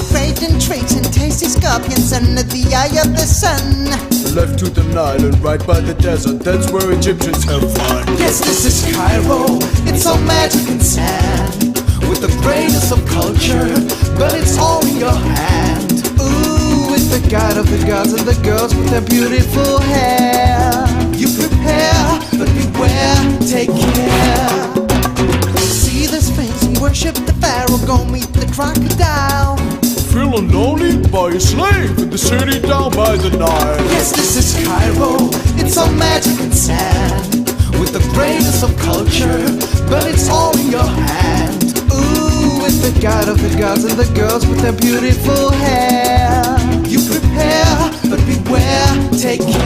Fading trees and tasty scorpions under the eye of the sun. Left to the Nile and right by the desert, that's where Egyptians have fun. Yes, this is Cairo, it's all magic and sand, with the greatness of culture, but it's all in your hand. Ooh, with the god of the gods and the girls with their beautiful hair. You prepare, but beware, take care. See the Sphinx and worship the Pharaoh, go meet the crocodile. Feeling lonely? Buy a slave in the city down by the Nile. Yes, this is Cairo, it's all magic and sand, with the greatness of culture, but it's all in your hand. Ooh, with the god of the gods and the girls with their beautiful hair. You prepare, but beware, take care.